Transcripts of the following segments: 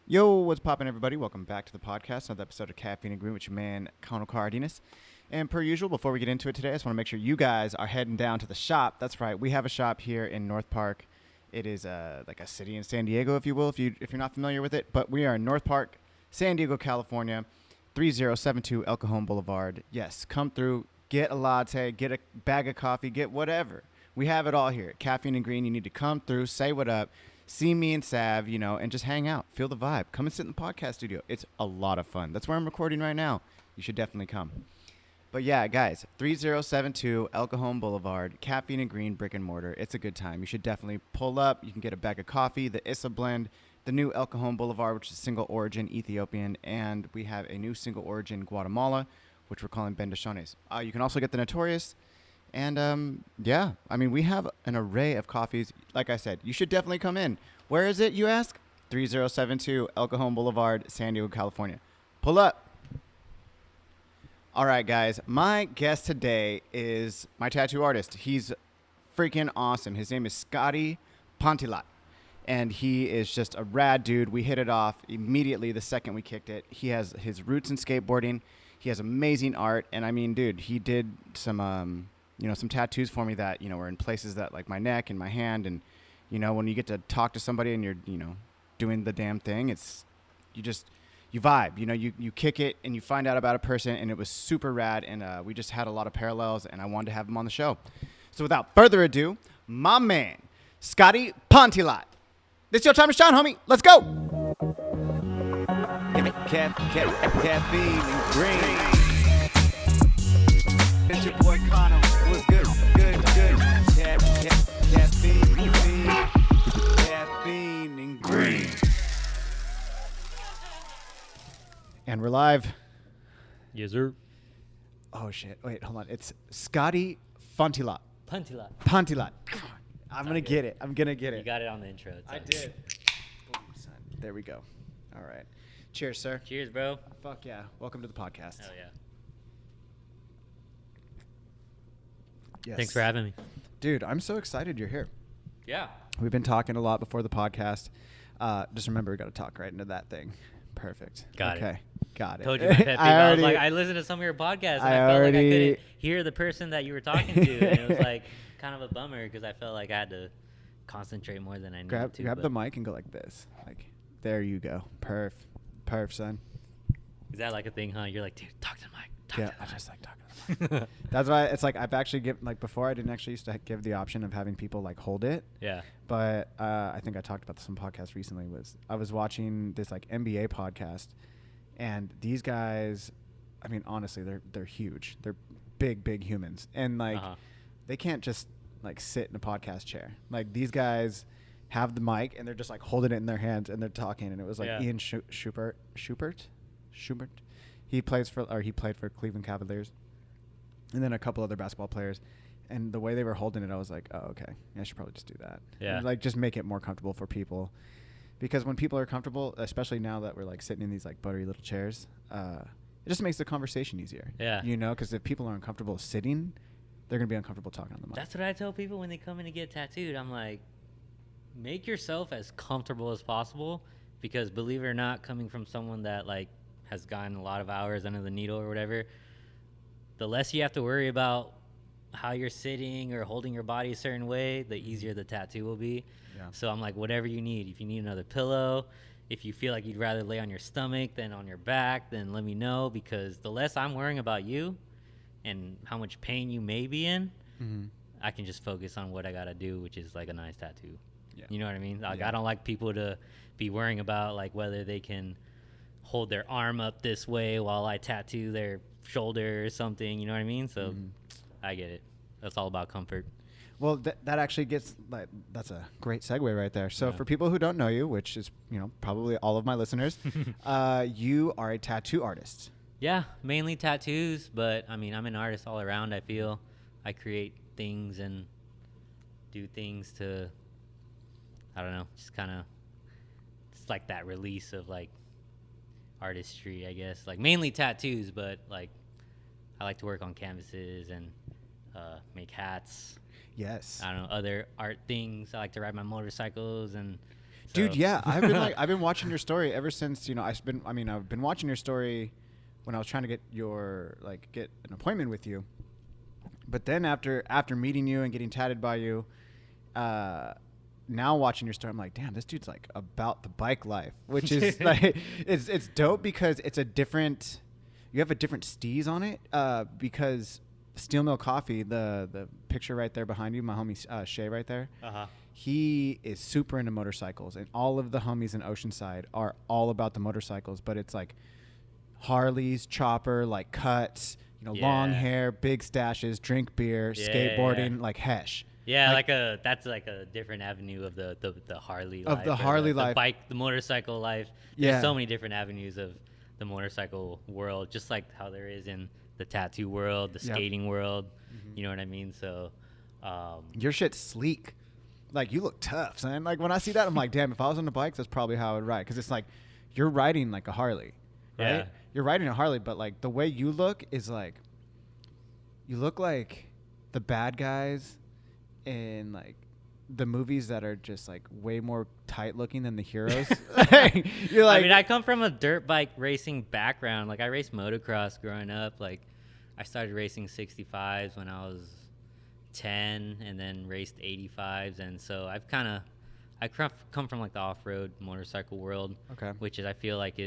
Yo, what's poppin', everybody? Welcome back to the podcast, another episode of Caffeine and Green with your man, Cajon Cardenas. And per usual, before we get into it today, I just want to make sure you guys are heading down to the shop. That's right, we have a shop here in North Park. It is like a city in San Diego, if you will, if you're not familiar with it. But we are in North Park, San Diego, California, 3072 El Cajon Boulevard. Yes, come through, get a latte, get a bag of coffee, get whatever. We have it all here. Caffeine and Green, you need to come through, say what up. See me and Sav, and just hang out. Feel the vibe. Come and sit in the podcast studio. It's a lot of fun. That's where I'm recording right now. You should definitely come. But yeah, guys, 3072 El Cajon Boulevard, Caffeine and Green, brick and mortar. It's a good time. You should definitely pull up. You can get a bag of coffee, the Issa blend, the new El Cajon Boulevard, which is single origin Ethiopian, and we have a new single origin Guatemala, which we're calling Bendiciones. You can also get the Notorious. And, we have an array of coffees. Like I said, you should definitely come in. Where is it, you ask? 3072 El Cajon Boulevard, San Diego, California. Pull up. All right, guys. My guest today is my tattoo artist. He's freaking awesome. His name is Scotty Phanhthilath. And he is just a rad dude. We hit it off immediately the second we kicked it. He has his roots in skateboarding. He has amazing art. And, dude, he did some tattoos for me that, were in places that like my neck and my hand. And, when you get to talk to somebody and you're, doing the damn thing, you vibe, you kick it and you find out about a person, and it was super rad. And we just had a lot of parallels, and I wanted to have him on the show. So without further ado, my man, Scotty Phanhthilath. This your time to shine, homie. Let's go. Give me caffeine and green. It's your boy Connor. What's good? Good. Caffeine and green. And we're live. Yes, sir. Oh, shit. Wait, hold on. It's Scotty Phanhthilath. Phanhthilath. I'm going to get it. You got it on the intro. I did. Boom, son. There we go. All right. Cheers, sir. Cheers, bro. Fuck yeah. Welcome to the podcast. Hell yeah. Yes. Thanks for having me. Dude, I'm so excited you're here. Yeah. We've been talking a lot before the podcast. Just remember, we got to talk right into that thing. Perfect. Got it. Got it. Told you my pet peeve. I was like, I listened to some of your podcasts, and I felt like I couldn't hear the person that you were talking to. And it was like kind of a bummer because I felt like I had to concentrate more than I needed to. Grab the mic and go like this. Like, there you go. Perf, son. Is that like a thing, huh? You're like, dude, talk to the mic. I just like talking to the mic. That's why it's like I've actually before I didn't actually used to give the option of having people like hold it. Yeah. But I think I talked about this on podcast recently. I was watching this like NBA podcast, and these guys, honestly, they're huge. They're big humans, and like they can't just like sit in a podcast chair. Like these guys have the mic and they're just like holding it in their hands and they're talking. And it was like Ian Schubert. He played for Cleveland Cavaliers, and then a couple other basketball players. And the way they were holding it, I was like, oh, okay, I should probably just do that. Yeah. And like just make it more comfortable for people, because when people are comfortable, especially now that we're like sitting in these like buttery little chairs, it just makes the conversation easier. Yeah. Because if people are uncomfortable sitting, they're gonna be uncomfortable talking on the mic. That's what I tell people when they come in to get tattooed. I'm like, make yourself as comfortable as possible, because believe it or not, coming from someone that like has gotten a lot of hours under the needle or whatever, the less you have to worry about how you're sitting or holding your body a certain way, the easier the tattoo will be. Yeah. So I'm like, whatever you need. If you need another pillow, if you feel like you'd rather lay on your stomach than on your back, then let me know, because the less I'm worrying about you and how much pain you may be in, I can just focus on what I gotta do, which is like a nice tattoo. Yeah. You know what I mean? Like I don't like people to be worrying about like whether they can hold their arm up this way while I tattoo their shoulder or something. You know what I mean? So I get it. That's all about comfort. Well, that actually gets like, that's a great segue right there. So for people who don't know you, which is probably all of my listeners, you are a tattoo artist. Yeah, mainly tattoos, but I'm an artist all around. I feel I create things and do things to, I don't know, just kind of, it's like that release of like artistry, I guess. Like mainly tattoos, but like I like to work on canvases and make hats. Yes. I don't know, other art things. I like to ride my motorcycles and Dude, So- yeah, I've been watching your story ever since, I've been watching your story when I was trying to get an appointment with you. But then after meeting you and getting tatted by you, now watching your story, I'm like, damn, this dude's like about the bike life, which is like, it's dope because it's a different, you have a different steez on it, because Steel Mill Coffee, the picture right there behind you, my homie Shay right there, he is super into motorcycles, and all of the homies in Oceanside are all about the motorcycles, but it's like Harleys, chopper, like cuts, long hair, big stashes, drink beer, skateboarding, like Hesh. Yeah, that's like a different avenue of the Harley life. Of the Harley life. The bike, the motorcycle life. There's so many different avenues of the motorcycle world, just like how there is in the tattoo world, the skating world. You know what I mean? So your shit's sleek. Like, you look tough, son. Like, when I see that, I'm like, damn, if I was on the bikes, that's probably how I would ride. Because it's like, you're riding like a Harley, right? Yeah. You're riding a Harley, but like the way you look is like, you look like the bad guys in like the movies that are just like way more tight looking than the heroes. You're like, I mean, I come from a dirt bike racing background. Like, I raced motocross growing up. Like, I started racing 65s when I was 10, and then raced 85s. And so I come from like the off-road motorcycle world. Okay. Which is, I feel like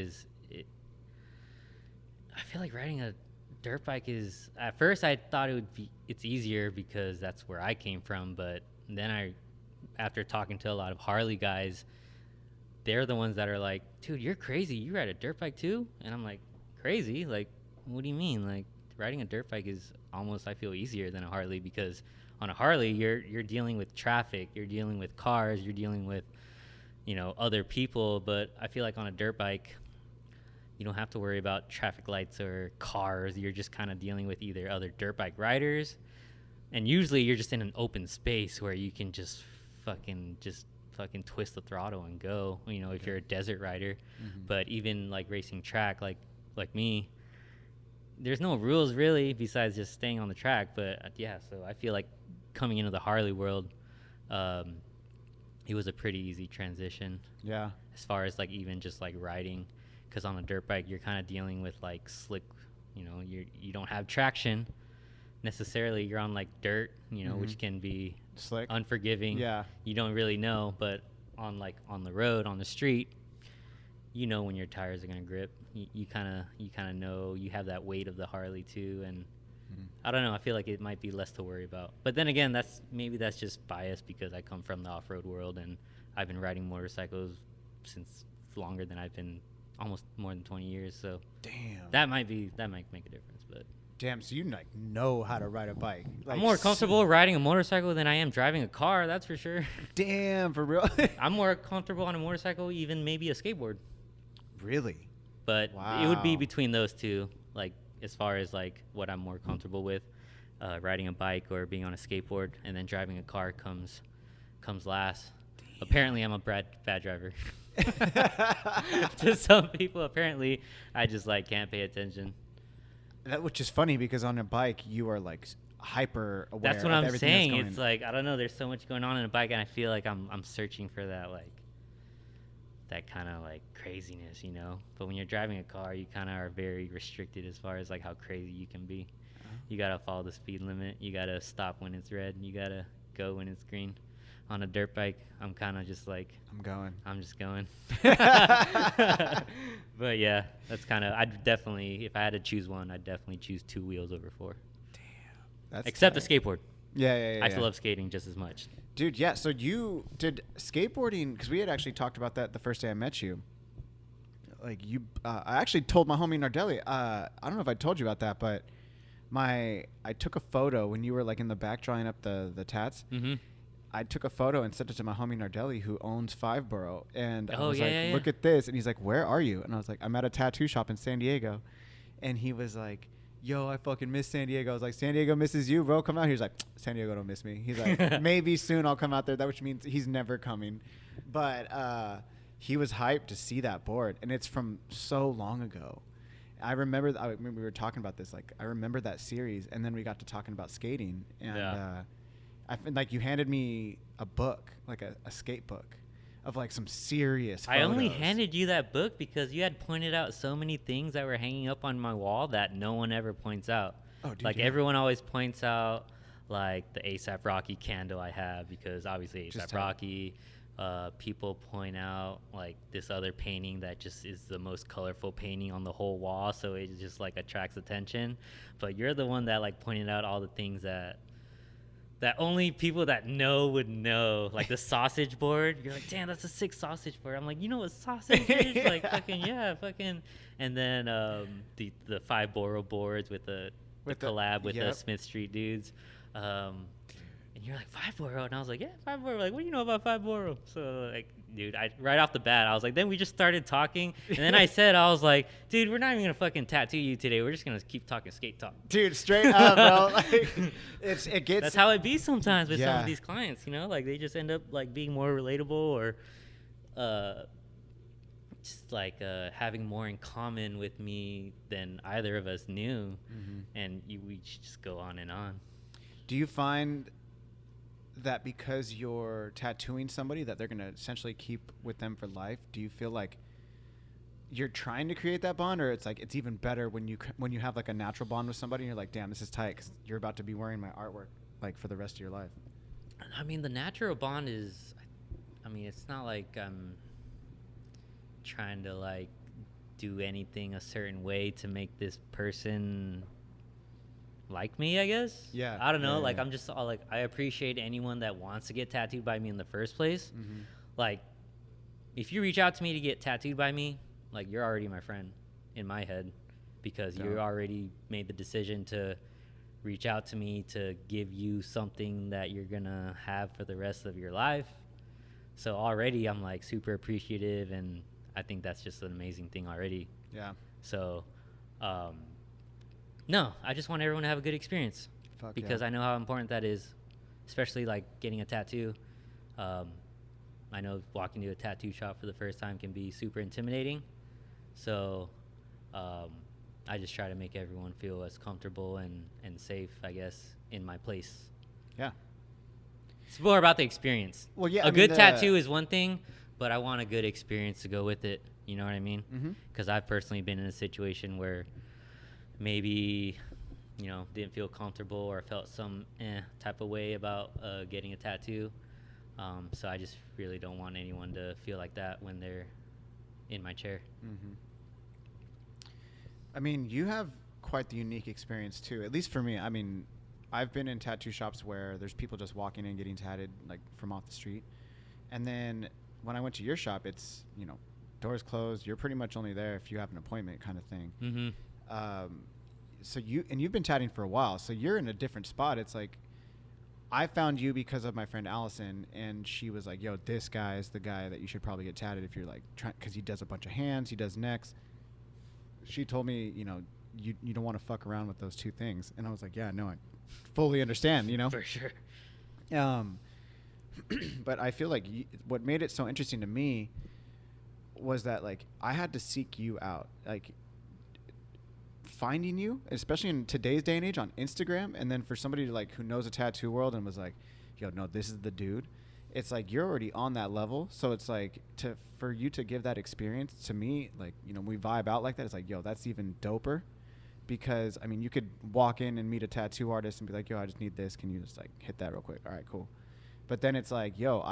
riding a dirt bike is, at first I thought it's easier because that's where I came from, but then after talking to a lot of Harley guys, they're the ones that are like, dude, you're crazy, you ride a dirt bike too? And I'm like, crazy? Like, what do you mean? Like, riding a dirt bike is almost, I feel, easier than a Harley, because on a Harley you're dealing with traffic, you're dealing with cars, you're dealing with other people. But I feel like on a dirt bike, you don't have to worry about traffic lights or cars. You're just kind of dealing with either other dirt bike riders, and usually you're just in an open space where you can just fucking twist the throttle and go, if you're a desert rider. But even like racing track, like me, there's no rules really besides just staying on the track. But so I feel like coming into the Harley world, it was a pretty easy transition. Yeah. As far as like even just like riding. Because on a dirt bike, you're kind of dealing with like slick, you don't have traction necessarily. You're on like dirt, which can be slick, unforgiving. Yeah. You don't really know, but on the road, on the street, when your tires are gonna grip. You kind of know. You have that weight of the Harley too, and I don't know. I feel like it might be less to worry about. But then again, that's just bias because I come from the off-road world and I've been riding motorcycles since longer than I've been. Almost more than 20 years, so damn, that might make a difference. But damn, so you like know how to ride a bike. Like, I'm more comfortable riding a motorcycle than I am driving a car, that's for sure. Damn, for real. I'm more comfortable on a motorcycle, even maybe a skateboard. Really? But it would be between those two, like as far as like what I'm more comfortable with, riding a bike or being on a skateboard, and then driving a car comes last. Damn. Apparently, I'm a bad driver. To some people, apparently, I just like can't pay attention. Which is funny because on a bike you are like hyper aware. That's what I'm saying. It's like, I don't know. There's so much going on in a bike, and I feel like I'm searching for that that kind of like craziness, But when you're driving a car, you kind of are very restricted as far as like how crazy you can be. You gotta follow the speed limit. You gotta stop when it's red. You gotta go when it's green. On a dirt bike, I'm kind of just like, I'm just going. But yeah, that's kind of, I'd definitely, if I had to choose one, I'd definitely choose 2 wheels over 4. Damn. That's except tight. The skateboard. Yeah. I still love skating just as much. Dude, yeah. So you did skateboarding, because we had actually talked about that the first day I met you. Like I actually told my homie Nardelli, I don't know if I told you about that, but I took a photo when you were like in the back drawing up the tats. Mm-hmm. I took a photo and sent it to my homie Nardelli, who owns Five Borough. And I was look at this. And he's like, where are you? And I was like, I'm at a tattoo shop in San Diego. And he was like, yo, I fucking miss San Diego. I was like, San Diego misses you, bro. Come out here. He's like, San Diego don't miss me. He's like, maybe soon I'll come out there. That which means he's never coming. But he was hyped to see that board. And it's from so long ago. I remember we were talking about this. Like, I remember that series. And then we got to talking about skating. And like you handed me a book, like a skate book, of like some serious I only photos. handed you that book because you had pointed out so many things that were hanging up on my wall that no one ever points out. Oh, dude, Like yeah. everyone always points out like the ASAP Rocky candle I have because obviously Just ASAP tight. Rocky. People point out like this other painting that just is the most colorful painting on the whole wall, so it just like attracts attention. But you're the one that like pointed out all the things that only people that know would know, like the sausage board. You're like, damn, that's a sick sausage board. I'm like, you know what sausage is? Like, fucking, yeah, fucking. And then the 5 borough boards with the collab with the Smith Street dudes. And you're like, 5 borough? And I was like, yeah, 5 borough. Like, what do you know about 5 borough? So, like, dude, right off the bat, I was like, then we just started talking. And then I was like, dude, we're not even going to fucking tattoo you today. We're just going to keep talking skate talk. Dude, straight up, bro. Like, it gets. That's how it be sometimes with some of these clients, you know? Like, they just end up, like, being more relatable or just, like, having more in common with me than either of us knew. Mm-hmm. And we just go on and on. Do you find that because you're tattooing somebody that they're going to essentially keep with them for life? Do you feel like you're trying to create that bond, or it's like it's even better when you have like a natural bond with somebody and you're like, damn, this is tight because you're about to be wearing my artwork like for the rest of your life? I mean, the natural bond is, I mean, it's not like I'm trying to like do anything a certain way to make this person like me, I guess. Yeah. I don't know. Yeah, like, yeah. I'm just like, I appreciate anyone that wants to get tattooed by me in the first place. Mm-hmm. Like, if you reach out to me to get tattooed by me, like, you're already my friend in my head because you already made the decision to reach out to me to give you something that you're going to have for the rest of your life. So already I'm like super appreciative, and I think that's just an amazing thing already. Yeah. So, no, I just want everyone to have a good experience. Fuck because yeah. I know how important that is, especially like getting a tattoo. I know walking to a tattoo shop for the first time can be super intimidating. So I just try to make everyone feel as comfortable and safe, I guess, in my place. Yeah. It's more about the experience. Well, yeah. A good tattoo is one thing, but I want a good experience to go with it. You know what I mean? Because I've personally been in a situation where maybe, you know, didn't feel comfortable or felt some type of way about getting a tattoo. So I just really don't want anyone to feel like that when they're in my chair. Mm-hmm. I mean, you have quite the unique experience too, at least for me. I mean, I've been in tattoo shops where there's people just walking in getting tatted like from off the street. And then when I went to your shop, it's, you know, doors closed. You're pretty much only there if you have an appointment kind of thing. Mm-hmm. So you've been tatting for a while, so you're in a different spot. It's like, I found you because of my friend Allison, and she was like, yo, this guy is the guy that you should probably get tatted if you're like trying, because he does a bunch of hands, he does necks. She told me, you know, you don't want to fuck around with those two things. And I was like, yeah, no, I fully understand, you know? For sure. But I feel like what made it so interesting to me was that, like, I had to seek you out. Like, finding you, especially in today's day and age on Instagram, and then for somebody to, like, who knows the tattoo world and was like, yo, no, this is the dude. It's like you're already on that level. So it's like for you to give that experience to me, like, you know, we vibe out like that. It's like, yo, that's even doper. Because, I mean, you could walk in and meet a tattoo artist and be like, yo, I just need this. Can you just, like, hit that real quick? All right, cool. But then it's like, yo,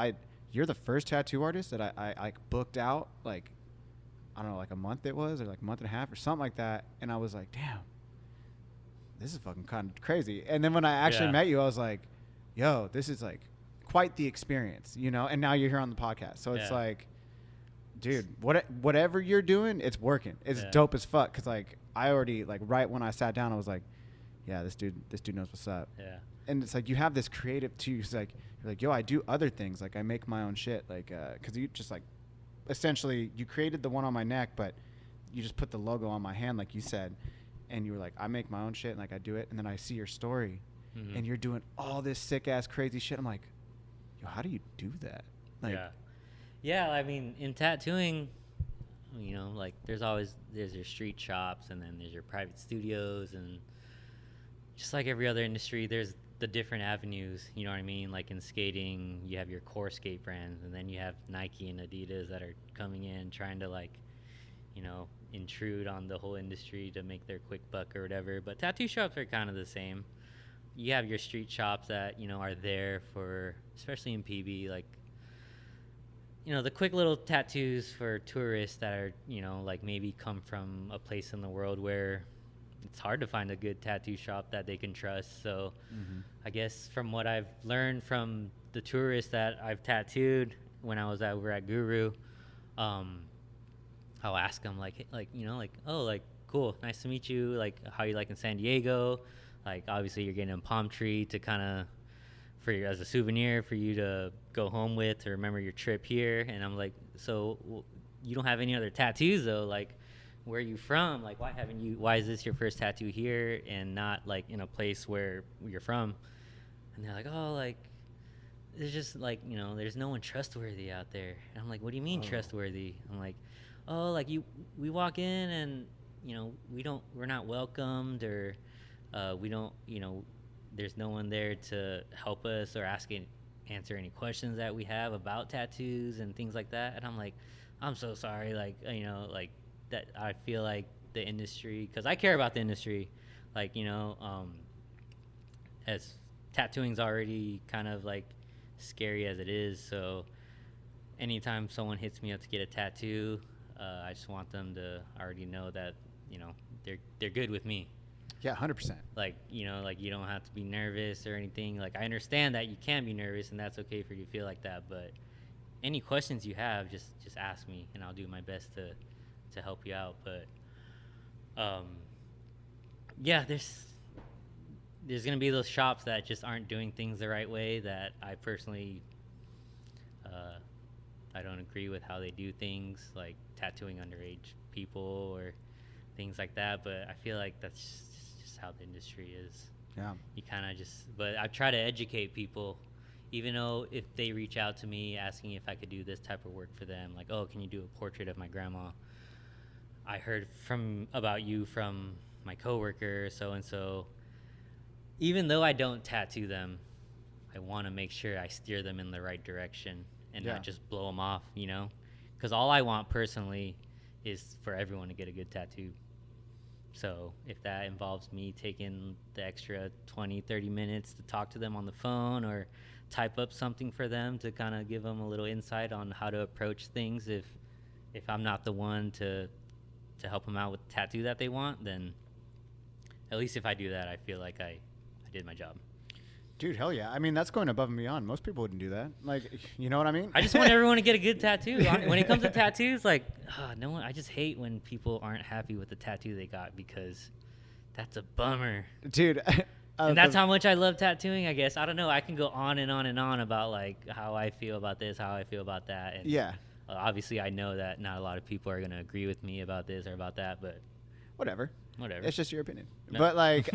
you're the first tattoo artist that I booked out, like, I don't know, like a month it was, or like a month and a half or something like that. And I was like, damn, this is fucking kind of crazy. And then when I actually met you, I was like, yo, this is like quite the experience, you know? And now you're here on the podcast. So it's like, dude, whatever you're doing, it's working. It's dope as fuck. Cause like I already, like, right when I sat down, I was like, yeah, this dude knows what's up. Yeah. And it's like, you have this creative too. It's like, you're like, yo, I do other things. Like I make my own shit. Like, cause you just like, essentially you created the one on my neck, but you just put the logo on my hand, like you said, and you were like, I make my own shit and like I do it. And then I see your story and you're doing all this sick ass crazy shit. I'm like, yo, how do you do that? Like, yeah. I mean, in tattooing, you know, like there's your street shops, and then there's your private studios, and just like every other industry, there's the different avenues, you know what I mean? Like in skating, you have your core skate brands, and then you have Nike and Adidas that are coming in trying to like, you know, intrude on the whole industry to make their quick buck or whatever. But tattoo shops are kind of the same. You have your street shops that, you know, are there for, especially in PB, like, you know, the quick little tattoos for tourists that are, you know, like maybe come from a place in the world where it's hard to find a good tattoo shop that they can trust. So I guess from what I've learned from the tourists that I've tattooed when I was over at Guru, I'll ask them like, you know, like, oh, like, cool, nice to meet you. Like, how you like in San Diego? Like, obviously you're getting a palm tree to kind of, for you as a souvenir for you to go home with to remember your trip here. And I'm like, so you don't have any other tattoos though? Like, where are you from? Like, why is this your first tattoo here and not like in a place where you're from? And they're like, oh, like, there's just like, you know, there's no one trustworthy out there. And I'm like, what do you mean trustworthy? I'm like, oh, like we walk in and, you know, we're not welcomed, or we don't, you know, there's no one there to help us or answer any questions that we have about tattoos and things like that. And I'm like, I'm so sorry. Like, you know, like that I feel like the industry, because I care about the industry, like, you know, as tattooing's already kind of like scary as it is. So anytime someone hits me up to get a tattoo, I just want them to already know that, you know, they're good with me. Yeah, 100%. Like, you know, like you don't have to be nervous or anything. Like, I understand that you can be nervous and that's okay for you to feel like that, but any questions you have, just ask me and I'll do my best to help you out. But yeah, there's gonna be those shops that just aren't doing things the right way that I personally I don't agree with how they do things, like tattooing underage people or things like that. But I feel like that's just how the industry is. Yeah. You kind of but I try to educate people, even though if they reach out to me asking if I could do this type of work for them, like, oh, can you do a portrait of my grandma? I heard about you from my coworker, so-and-so. Even though I don't tattoo them, I want to make sure I steer them in the right direction and not just blow them off, you know? Because all I want personally is for everyone to get a good tattoo. So if that involves me taking the extra 20, 30 minutes to talk to them on the phone or type up something for them to kind of give them a little insight on how to approach things, if I'm not the one to help them out with the tattoo that they want, then at least if I do that, I feel like I did my job. Dude, hell yeah. I mean, that's going above and beyond. Most people wouldn't do that. Like, you know what I mean? I just want everyone to get a good tattoo. When it comes to tattoos, like, no one. I just hate when people aren't happy with the tattoo they got, because that's a bummer. Dude. And that's how much I love tattooing, I guess. I don't know. I can go on and on and on about, like, how I feel about this, how I feel about that. And yeah. Obviously, I know that not a lot of people are going to agree with me about this or about that, but Whatever. It's just your opinion. No. But, like,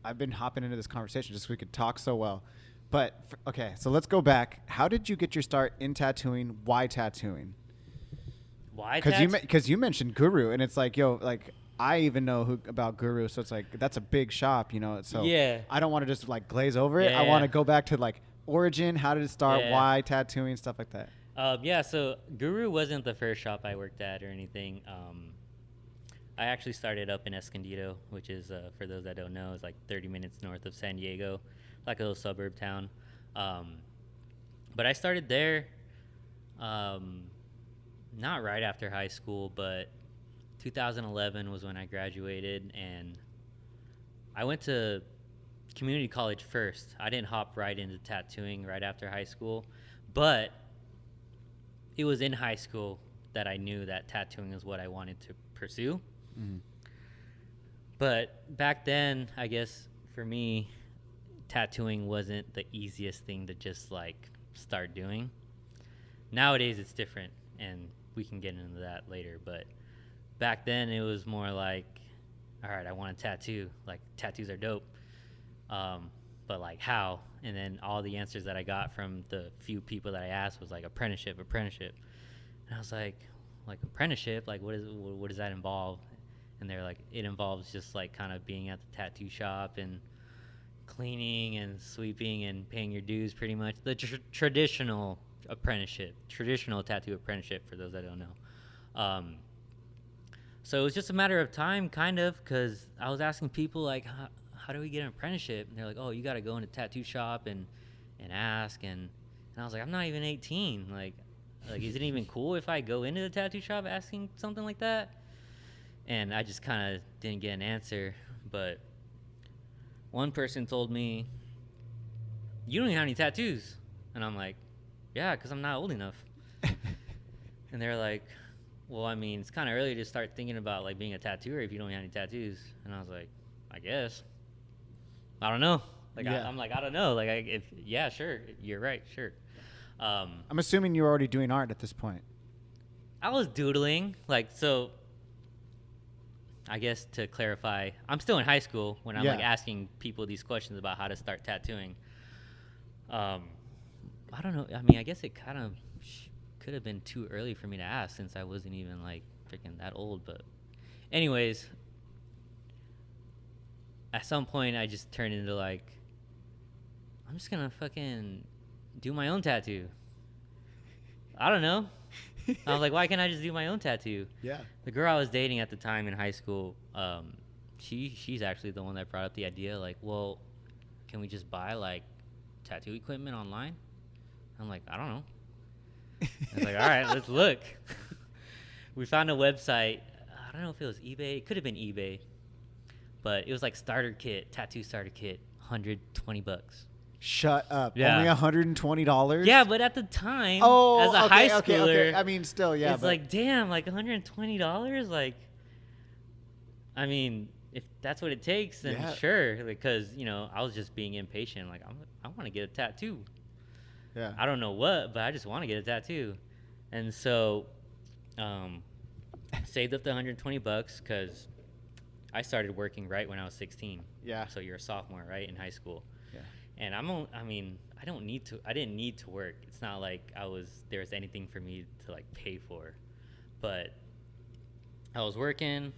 I've been hopping into this conversation just so we could talk so well. But, okay, so let's go back. How did you get your start in tattooing? Why tattooing? Why? Because you mentioned Guru, and it's like, yo, like, I even know about Guru, so it's like, that's a big shop, you know? So yeah. I don't want to just, like, glaze over it. Yeah. I want to go back to, like, origin, how did it start, Yeah. why tattooing, stuff like that. Yeah, so Guru wasn't the first shop I worked at or anything. I actually started up in Escondido, which is, for those that don't know, is like 30 minutes north of San Diego, like a little suburb town. But I started there not right after high school, but 2011 was when I graduated, and I went to community college first. I didn't hop right into tattooing right after high school, but it was in high school that I knew that tattooing is what I wanted to pursue. Mm-hmm. But back then, I guess for me, tattooing wasn't the easiest thing to just like start doing. Nowadays it's different, and we can get into that later, but back then it was more like, all right, I want a tattoo. Like, tattoos are dope. But like, how? And then all the answers that I got from the few people that I asked was like apprenticeship. And I was like apprenticeship? Like, what does that involve? And they're like, it involves just like kind of being at the tattoo shop and cleaning and sweeping and paying your dues, pretty much the traditional tattoo apprenticeship, for those that don't know. So it was just a matter of time, kind of, because I was asking people like, how do we get an apprenticeship? And they're like, oh, you got to go in a tattoo shop and ask. And I was like, I'm not even 18. Like is it even cool if I go into the tattoo shop asking something like that? And I just kind of didn't get an answer. But one person told me, you don't even have any tattoos. And I'm like, yeah, because I'm not old enough. And they're like, well, I mean, it's kind of early to start thinking about like being a tattooer if you don't have any tattoos. And I was like, I guess. I don't know. Like, yeah. I'm like, I don't know. Like, yeah, sure. You're right. Sure. I'm assuming you're already doing art at this point. I was doodling. Like, so I guess to clarify, I'm still in high school when I'm like asking people these questions about how to start tattooing. I don't know. I mean, I guess it kind of could have been too early for me to ask since I wasn't even like freaking that old. But anyways, at some point I just turned into like, I'm just gonna fucking do my own tattoo. I don't know. I was like, why can't I just do my own tattoo? Yeah. The girl I was dating at the time in high school, she's actually the one that brought up the idea, like, well, can we just buy like tattoo equipment online? I'm like, I don't know. I was like, all right, let's look. We found a website. I don't know if it was eBay. It could have been eBay, but it was like tattoo starter kit, $120. Shut up. Yeah. Only $120? Yeah, but at the time, as a high schooler, I mean, still, yeah. It's like, damn, like $120? Like, I mean, if that's what it takes, then sure. Because, you know, I was just being impatient. Like, I want to get a tattoo. Yeah. I don't know what, but I just want to get a tattoo. And so, saved up the $120 because I started working right when I was 16. Yeah. So you're a sophomore, right, in high school. Yeah. And I didn't need to work. It's not like there was anything for me to like pay for. But I was working.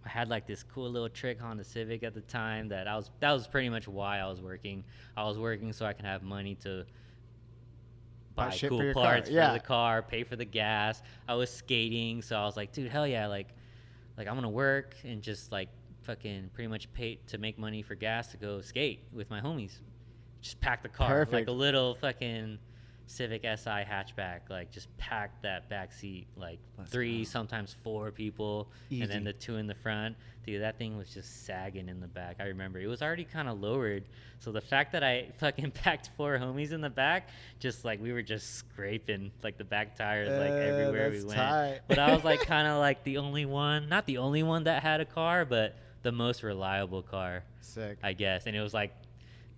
I had like this cool little trick Honda Civic at the time that was pretty much why I was working. I was working so I can have money to buy cool parts for the car, pay for the gas. I was skating, so I was like, dude, hell yeah, like I'm gonna work and just like fucking pretty much pay to make money for gas to go skate with my homies. Just pack the car. Perfect. Like a little fucking Civic Si hatchback. Like just pack that back seat, like sometimes 4 people. Easy. And then the 2 in the front. Dude, that thing was just sagging in the back. I remember it was already kind of lowered, so the fact that I fucking packed 4 homies in the back, just like we were just scraping like the back tires like everywhere we went. Tight. But I was like kind of like the only one, not the only one that had a car, but the most reliable car. Sick. I guess. And it was a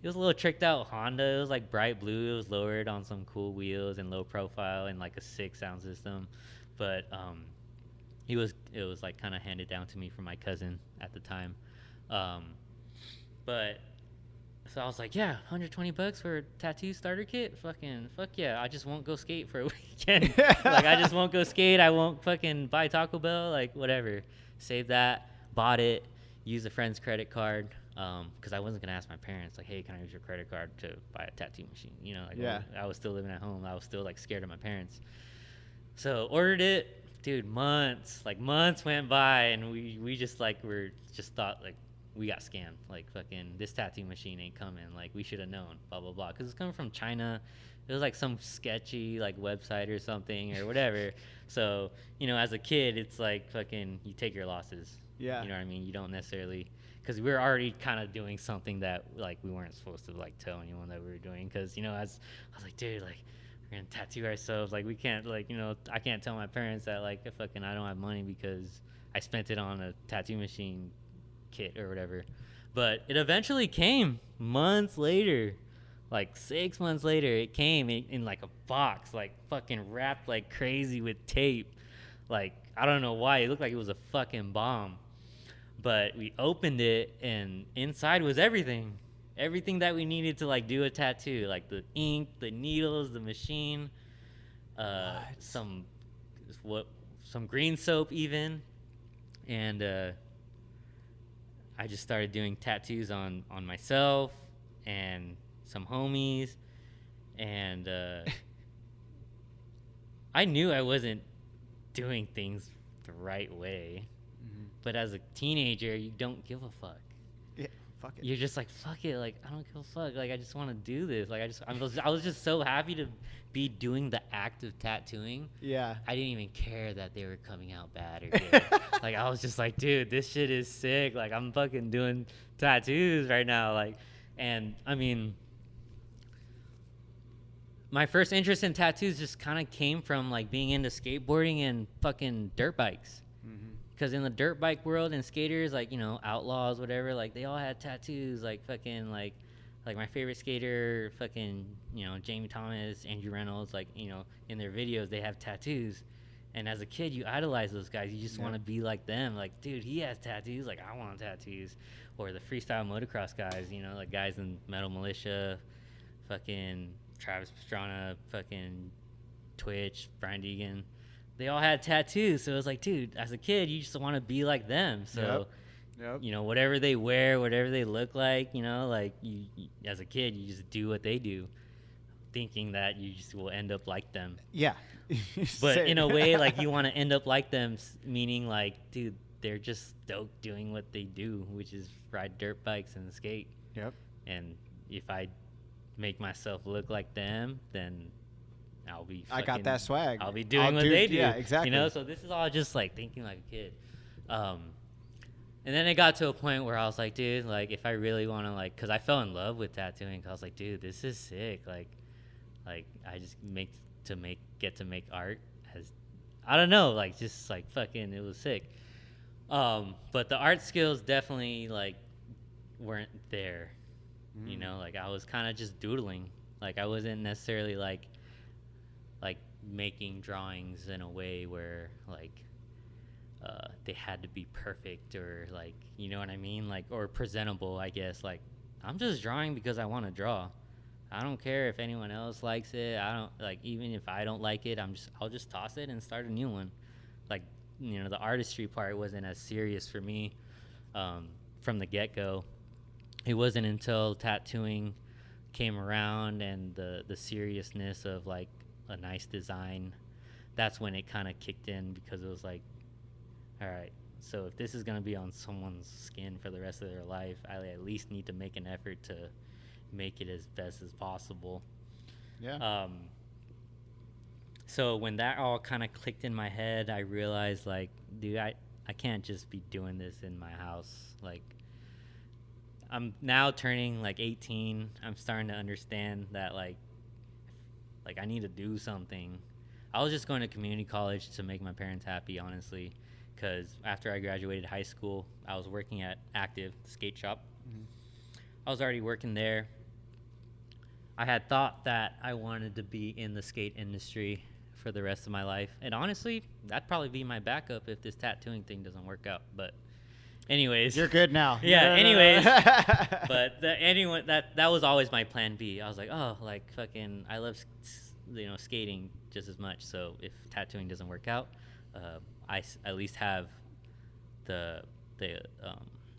little tricked out Honda. It was like bright blue. It was lowered on some cool wheels and low profile and like a 6 sound system. But it was like kind of handed down to me from my cousin at the time. But so I was like, yeah, $120 for a tattoo starter kit? Fuck yeah. I just won't go skate for a weekend. Like I just won't go skate. I won't fucking buy Taco Bell, like whatever. Save that, bought it, used a friend's credit card. Because I wasn't going to ask my parents, like, hey, can I use your credit card to buy a tattoo machine? You know, like, I was still living at home. I was still, like, scared of my parents. So, ordered it. Dude, months went by, and we just, like, thought, like, we got scammed. Like, fucking, this tattoo machine ain't coming. Like, we should have known, blah, blah, blah. Because it's coming from China. It was, like, some sketchy, like, website or something or whatever. So, you know, as a kid, it's, like, fucking, you take your losses. Yeah. You know what I mean? You don't necessarily... Because we were already kind of doing something that, like, we weren't supposed to, like, tell anyone that we were doing. Because, you know, as I was like, dude, like, we're going to tattoo ourselves. Like, we can't, like, you know, I can't tell my parents that, like, fucking I don't have money because I spent it on a tattoo machine kit or whatever. But it eventually came months later. Like, 6 months later, it came in like, a box, like, fucking wrapped like crazy with tape. Like, I don't know why. It looked like it was a fucking bomb. But we opened it, and inside was everything that we needed to like do a tattoo, like the ink, the needles, the machine, some green soap even, and I just started doing tattoos on myself and some homies, and I knew I wasn't doing things the right way, but as a teenager, you don't give a fuck. Yeah, fuck it. You're just like, fuck it, like I don't give a fuck, like I just want to do this, like I was just so happy to be doing the act of tattooing. Yeah. I didn't even care that they were coming out bad or good. Like I was just like, dude, this shit is sick. Like I'm fucking doing tattoos right now. Like, and I mean, my first interest in tattoos just kind of came from like being into skateboarding and fucking dirt bikes. Because in the dirt bike world and skaters, like, you know, outlaws, whatever, like they all had tattoos. Like fucking like my favorite skater, fucking, you know, Jamie Thomas, Andrew Reynolds, like, you know, in their videos they have tattoos. And as a kid, you idolize those guys. You just want to be like them. Like, dude, he has tattoos. Like, I want tattoos. Or the freestyle motocross guys, you know, like guys in Metal Militia, fucking Travis Pastrana, fucking Twitch, Brian Deegan. They all had tattoos. So it was like, dude, as a kid, you just want to be like them. So, you know, whatever they wear, whatever they look like, you know, like you as a kid, you just do what they do, thinking that you just will end up like them. Yeah. But in a way, like you want to end up like them, meaning like, dude, they're just stoked doing what they do, which is ride dirt bikes and skate. Yep. And if I make myself look like them, then I'll be I got that swag. I'll be doing what they do. Yeah, exactly. You know, so this is all just like thinking like a kid. And then it got to a point where I was like, dude, like if I really want to, like, because I fell in love with tattooing. Cause I was like, dude, this is sick. Like I just get to make art as, I don't know, like just like fucking, it was sick. But the art skills definitely like weren't there. You know, like I was kind of just doodling. Like I wasn't necessarily like making drawings in a way where like they had to be perfect or like, you know what I mean, like, or presentable, I guess. Like I'm just drawing because I want to draw. I don't care if anyone else likes it. I don't, like, even if I don't like it, I'll just toss it and start a new one. Like, you know, the artistry part wasn't as serious for me from the get-go. It wasn't until tattooing came around and the seriousness of like a nice design, that's when it kind of kicked in, because it was like, all right, so if this is going to be on someone's skin for the rest of their life, I at least need to make an effort to make it as best as possible. Yeah. So when that all kind of clicked in my head, I realized like, dude, I can't just be doing this in my house. Like, I'm now turning like 18. I'm starting to understand that like I need to do something. I was just going to community college to make my parents happy, honestly, because after I graduated high school, I was working at Active, the skate shop. I was already working there. I had thought that I wanted to be in the skate industry for the rest of my life. And honestly, that'd probably be my backup if this tattooing thing doesn't work out. But anyways, You're good now. Yeah, No. anyways. But that was always my plan B. I was like, oh, like fucking, I love, you know, skating just as much. So if tattooing doesn't work out, I at least have the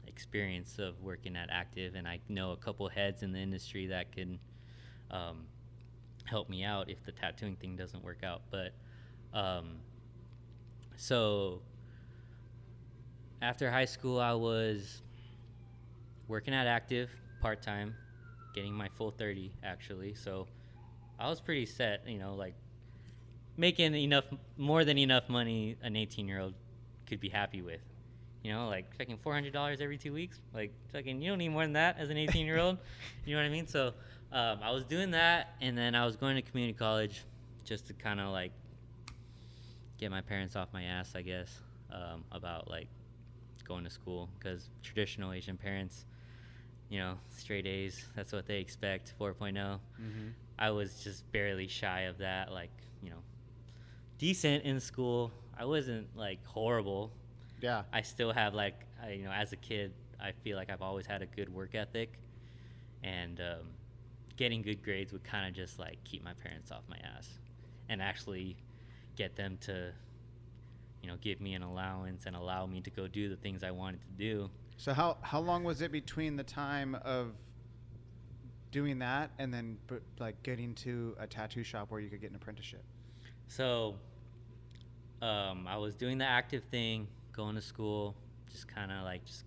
experience of working at Active, and I know a couple heads in the industry that can help me out if the tattooing thing doesn't work out. But so after high school, I was working at Active part-time, getting my full 30 actually. So I was pretty set, you know, like making more than enough money an 18-year-old could be happy with. You know, like fucking $400 every 2 weeks. Like fucking, you don't need more than that as an 18-year-old. You know what I mean? So I was doing that, and then I was going to community college just to kind of like get my parents off my ass, I guess, about like going to school, because traditional Asian parents, you know, straight A's, that's what they expect, 4.0. I was just barely shy of that, like, you know, decent in school. I wasn't like horrible. Yeah. I still have like, you know, as a kid, I feel like I've always had a good work ethic, and getting good grades would kind of just like keep my parents off my ass and actually get them to, give me an allowance and allow me to go do the things I wanted to do. So how long was it between the time of doing that and then like getting to a tattoo shop where you could get an apprenticeship? So I was doing the active thing, going to school, just kind of like just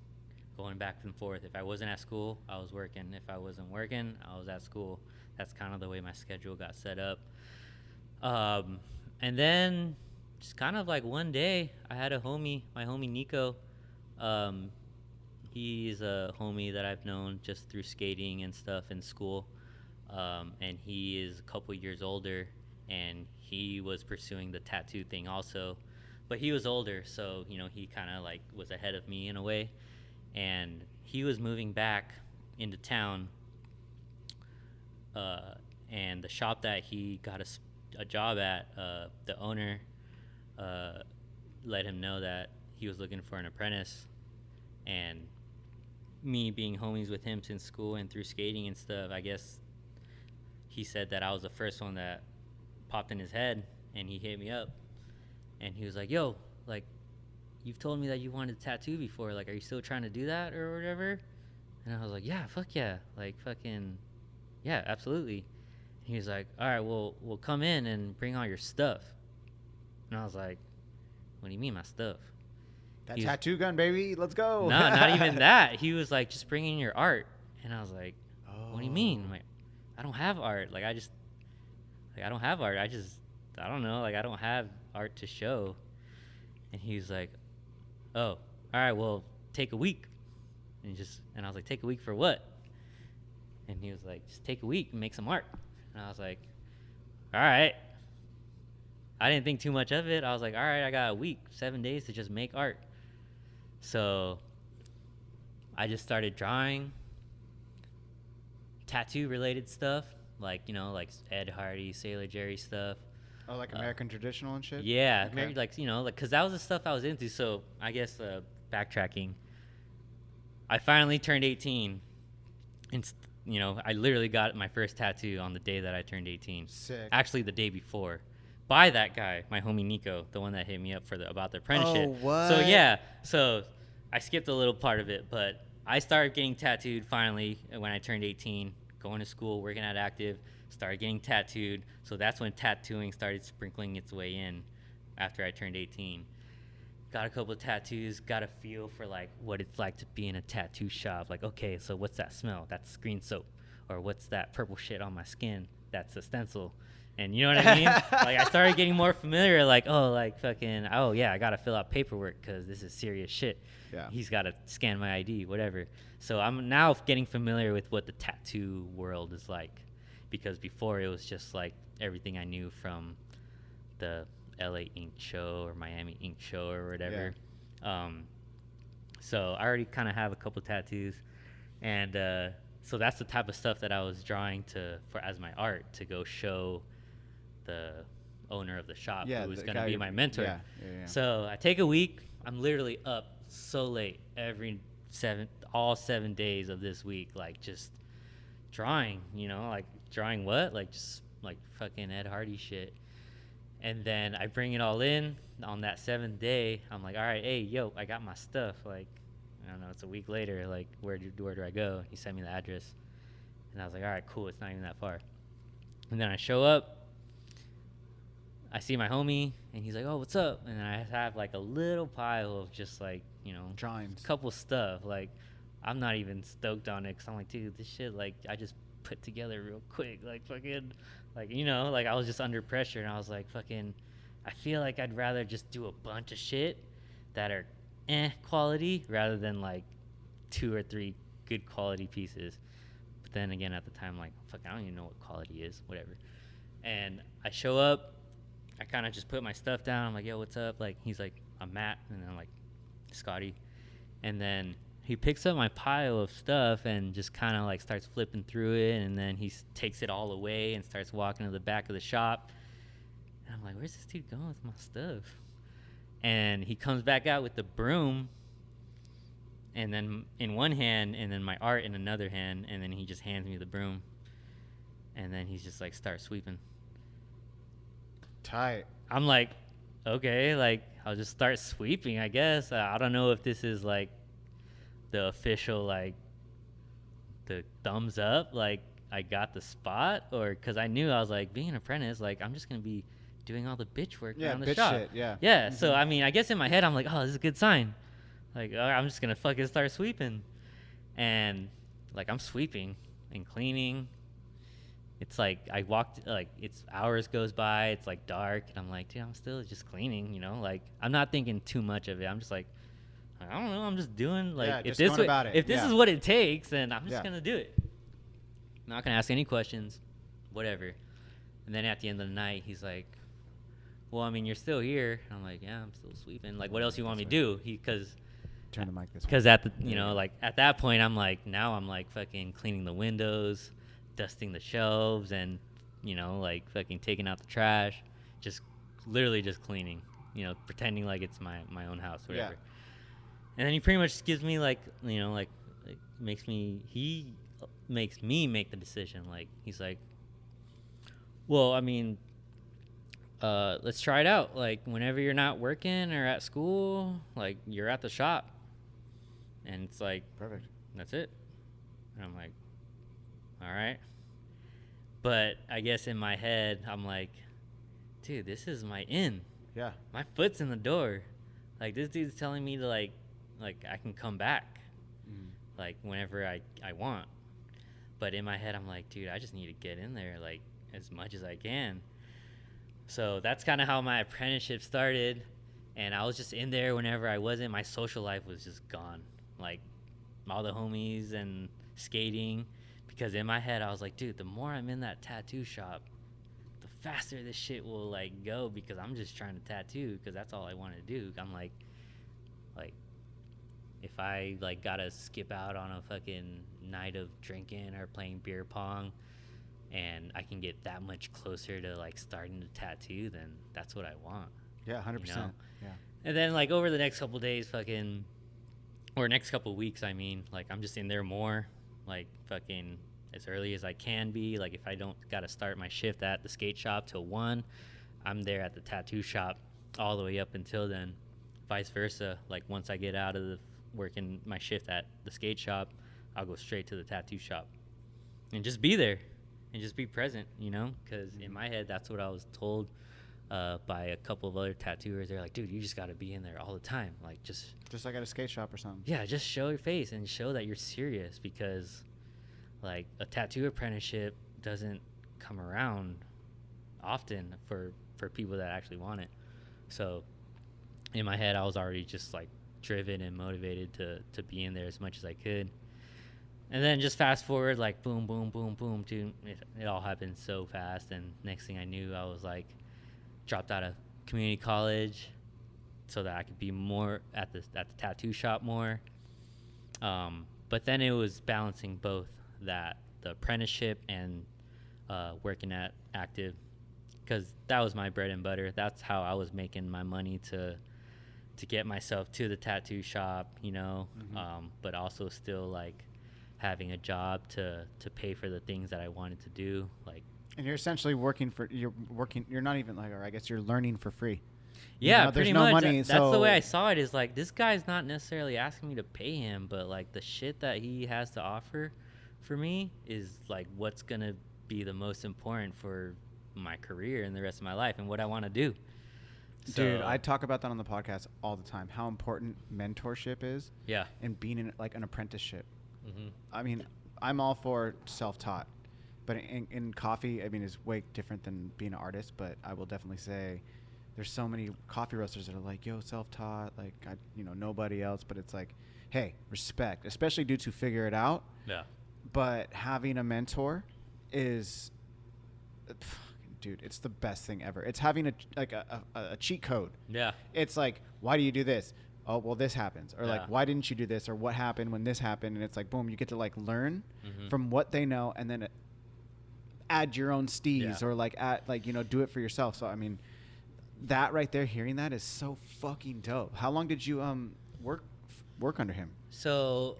going back and forth. If I wasn't at school, I was working. If I wasn't working, I was at school. That's kind of the way my schedule got set up. And then just kind of like one day, I had a homie, my homie Nico. He's a homie that I've known just through skating and stuff in school. And he is a couple years older, and he was pursuing the tattoo thing also. But he was older, so, he kind of like was ahead of me in a way. And he was moving back into town. And the shop that he got a job at, the owner let him know that he was looking for an apprentice. And me being homies with him since school and through skating and stuff, I guess he said that I was the first one that popped in his head, and he hit me up. And he was like, yo, like, you've told me that you wanted a tattoo before. Like, are you still trying to do that or whatever? And I was like, yeah, fuck yeah. Like, fucking, yeah, absolutely. He was like, all right, well, we'll come in and bring all your stuff. And I was like, what do you mean my stuff? That tattoo gun, baby. Let's go. No, not even that. He was like, just bring in your art. And I was like, what do you mean? I'm like, I don't have art. Like, I don't have art. I don't know. Like, I don't have art to show. And he was like, oh, all right, well, take a week. And I was like, take a week for what? And he was like, just take a week and make some art. And I was like, all right. I didn't think too much of it. I was like, all right, I got a week, 7 days to just make art. So I just started drawing tattoo-related stuff, like, like Ed Hardy, Sailor Jerry stuff. Oh, like American traditional and shit? Yeah, okay. because that was the stuff I was into. So I guess backtracking, I finally turned 18, and I literally got my first tattoo on the day that I turned 18. Sick. Actually, the day before, by that guy, my homie Nico, the one that hit me up about the apprenticeship. Oh, what? So yeah, so I skipped a little part of it, but I started getting tattooed finally when I turned 18, going to school, working at Active, started getting tattooed. So that's when tattooing started sprinkling its way in after I turned 18. Got a couple of tattoos, got a feel for like what it's like to be in a tattoo shop. Like, okay, so what's that smell? That's green soap. Or what's that purple shit on my skin? That's a stencil. And you know what I mean? Like, I started getting more familiar, like, oh yeah, I got to fill out paperwork because this is serious shit. Yeah. He's got to scan my ID, whatever. So I'm now getting familiar with what the tattoo world is like, because before it was just like everything I knew from the LA Ink show or Miami Ink show or whatever. Yeah. So I already kind of have a couple tattoos, and so that's the type of stuff that I was drawing for as my art to go show the owner of the shop, who was going to be my mentor. Yeah. So I take a week. I'm literally up so late all 7 days of this week, like just drawing, like drawing what? Like just like fucking Ed Hardy shit. And then I bring it all in on that 7th day. I'm like, all right, hey, yo, I got my stuff. Like, I don't know, it's a week later. Like, where do I go? He sent me the address. And I was like, all right, cool. It's not even that far. And then I show up. I see my homie, and he's like, oh, what's up? And then I have, like, a little pile of just, like, drawings. A couple stuff. Like, I'm not even stoked on it because I'm like, dude, this shit, like, I just put together real quick. Like, fucking, like, like, I was just under pressure, and I was like, fucking, I feel like I'd rather just do a bunch of shit that are quality rather than, like, 2 or 3 good quality pieces. But then again, at the time, like, fuck, I don't even know what quality is, whatever. And I show up. I kind of just put my stuff down. I'm like, yo, what's up? Like, he's like, I'm Matt. And I'm like, Scotty. And then he picks up my pile of stuff and just kind of like starts flipping through it. And then he takes it all away and starts walking to the back of the shop. And I'm like, where's this dude going with my stuff? And he comes back out with the broom. And then in one hand, and then my art in another hand. And then he just hands me the broom. And then he's just like, start sweeping. Tight. I'm like, okay, like, I'll just start sweeping, I guess. I don't know if this is like the official, like the thumbs up, like I got the spot, or because I knew I was like, being an apprentice, like I'm just gonna be doing all the bitch work around the bitch shop. shit, yeah. Yeah. So I mean, I guess in my head I'm like, oh, this is a good sign. Like, I'm just gonna fucking start sweeping, and like I'm sweeping and cleaning. It's like I walked, like it's hours goes by, it's like dark, and I'm like, dude, I'm still just cleaning, you know? Like I'm not thinking too much of it. I'm just like, I don't know, I'm just doing, like, Yeah, if just this going about it. if this Yeah. is what it takes, then I'm just Yeah. gonna do it. Not gonna ask any questions, whatever. And then at the end of the night, he's like, well, I mean, you're still here. I'm like, yeah, I'm still sweeping. Like, what else you want me to do? Because Turn the mic this way. because at the, you know, like at that point, I'm like, now I'm like fucking cleaning the windows, dusting the shelves, and, you know, like fucking taking out the trash, just literally just cleaning, you know, pretending like it's my own house, whatever. Yeah. And then he pretty much gives me like, you know, like he makes me make the decision. Like, he's like, well, I mean, let's try it out. Like, whenever you're not working or at school, like you're at the shop. And it's like, Perfect. that's it. And I'm like, all right. But I guess in my head, I'm like, dude, this is my in. Yeah. My foot's in the door. Like, this dude's telling me to like I can come back, like whenever I want. But in my head, I'm like, dude, I just need to get in there like as much as I can. So that's kind of how my apprenticeship started. And I was just in there whenever I wasn't. My social life was just gone. Like, all the homies and skating. Because in my head, I was like, dude, the more I'm in that tattoo shop, the faster this shit will, like, go. Because I'm just trying to tattoo. Because that's all I want to do. I'm like, if I, like, gotta skip out on a fucking night of drinking or playing beer pong, and I can get that much closer to, like, starting to tattoo, then that's what I want. Yeah, 100%. You know? Yeah. And then, like, over the next couple days, fucking, or next couple weeks, I mean, like, I'm just in there more, like, fucking as early as I can be. Like, if I don't gotta start my shift at the skate shop till 1, I'm there at the tattoo shop all the way up until then. Vice versa. Like, once I get out of the working my shift at the skate shop, I'll go straight to the tattoo shop and just be there and just be present, you know? Because in my head, that's what I was told by a couple of other tattooers. They're like, dude, you just got to be in there all the time. Like, just like at a skate shop or something. Yeah, just show your face and show that you're serious, because, like, a tattoo apprenticeship doesn't come around often for people that actually want it. So in my head, I was already just, like, driven and motivated to be in there as much as I could. And then just fast forward, like, boom, boom, boom, boom, dude, it all happened so fast. And next thing I knew, I was like, dropped out of community college so that I could be more at the tattoo shop more. But then it was balancing both the apprenticeship and working at Active, because that was my bread and butter. That's how I was making my money to get myself to the tattoo shop, you know, but also still, like, having a job to pay for the things that I wanted to do. Like, and you're essentially you're not even like, or I guess you're learning for free. Yeah, you know, pretty no much. Money, That's the way I saw it, is like, this guy's not necessarily asking me to pay him, but, like, the shit that he has to offer for me is, like, what's going to be the most important for my career and the rest of my life and what I want to do. Dude, I talk about that on the podcast all the time, how important mentorship is. Yeah. And being in, like, an apprenticeship. Mm-hmm. I mean, I'm all for self-taught, but in coffee, I mean, it's way different than being an artist. But I will definitely say there's so many coffee roasters that are like, yo, self-taught, like, nobody else. But it's like, hey, respect, especially dudes who figure it out. Yeah. But having a mentor is, dude, it's the best thing ever. It's having a cheat code. Yeah. It's like, why do you do this? Oh, well, this happens. Or, Yeah. like, why didn't you do this? Or what happened when this happened? And it's like, boom, you get to, like, learn from what they know, and then add your own steez, or, like, do it for yourself. So, I mean, that right there, hearing that is so fucking dope. How long did you work under him? So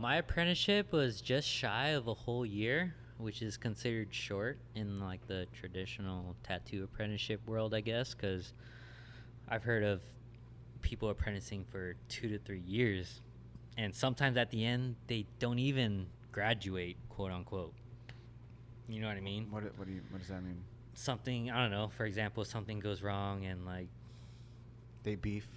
my apprenticeship was just shy of a whole year, which is considered short in, like, the traditional tattoo apprenticeship world, I guess, because I've heard of people apprenticing for 2 to 3 years, and sometimes at the end they don't even graduate, quote unquote. You know what I mean? What does that mean? Something, I don't know, for example, something goes wrong and like They beef.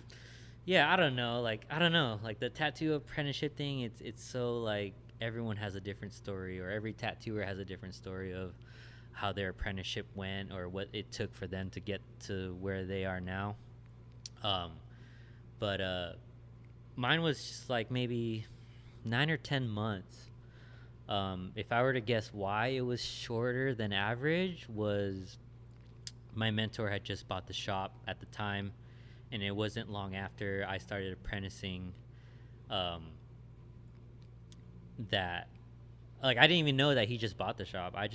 yeah, I don't know, like the tattoo apprenticeship thing, it's so like everyone has a different story, or every tattooer has a different story of how their apprenticeship went or what it took for them to get to where they are now. But mine was just like maybe 9 or 10 months. If I were to guess why it was shorter than average, was my mentor had just bought the shop at the time, and it wasn't long after I started apprenticing that, like, I didn't even know that he just bought the shop. I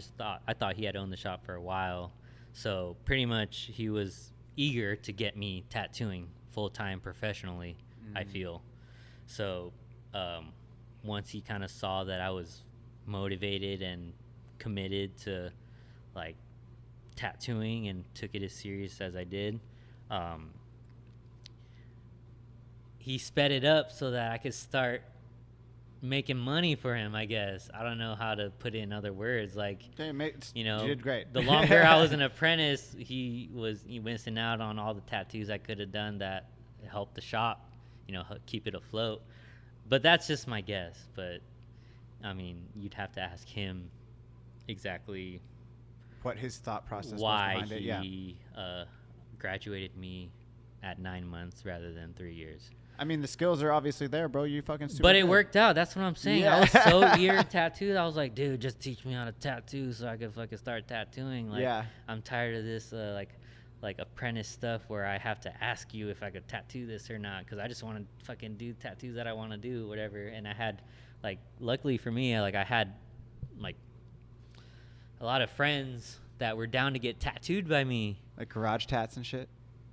thought he had owned the shop for a while. So pretty much he was eager to get me tattooing full-time professionally, I feel. So once he kind of saw that I was motivated and committed to like tattooing and took it as serious as I did, he sped it up so that I could start making money for him, I guess. I don't know how to put it in other words. Like, you know, you did great. The longer I was an apprentice, he missing out on all the tattoos I could have done that helped the shop, you know, keep it afloat. But that's just my guess. But I mean, you'd have to ask him exactly what his thought process was why behind it. Yeah. he graduated me at 9 months rather than 3 years. I mean, the skills are obviously there, bro. You fucking super But it good. worked out. That's what I'm saying. Yeah. I was so eager to tattoo. I was like, dude, just teach me how to tattoo so I could fucking start tattooing. Like, Yeah. I'm tired of this like apprentice stuff where I have to ask you if I could tattoo this or not, because I just want to fucking do tattoos that I want to do, whatever. And I had, like, luckily for me, I had like a lot of friends that were down to get tattooed by me. Like garage tats and shit.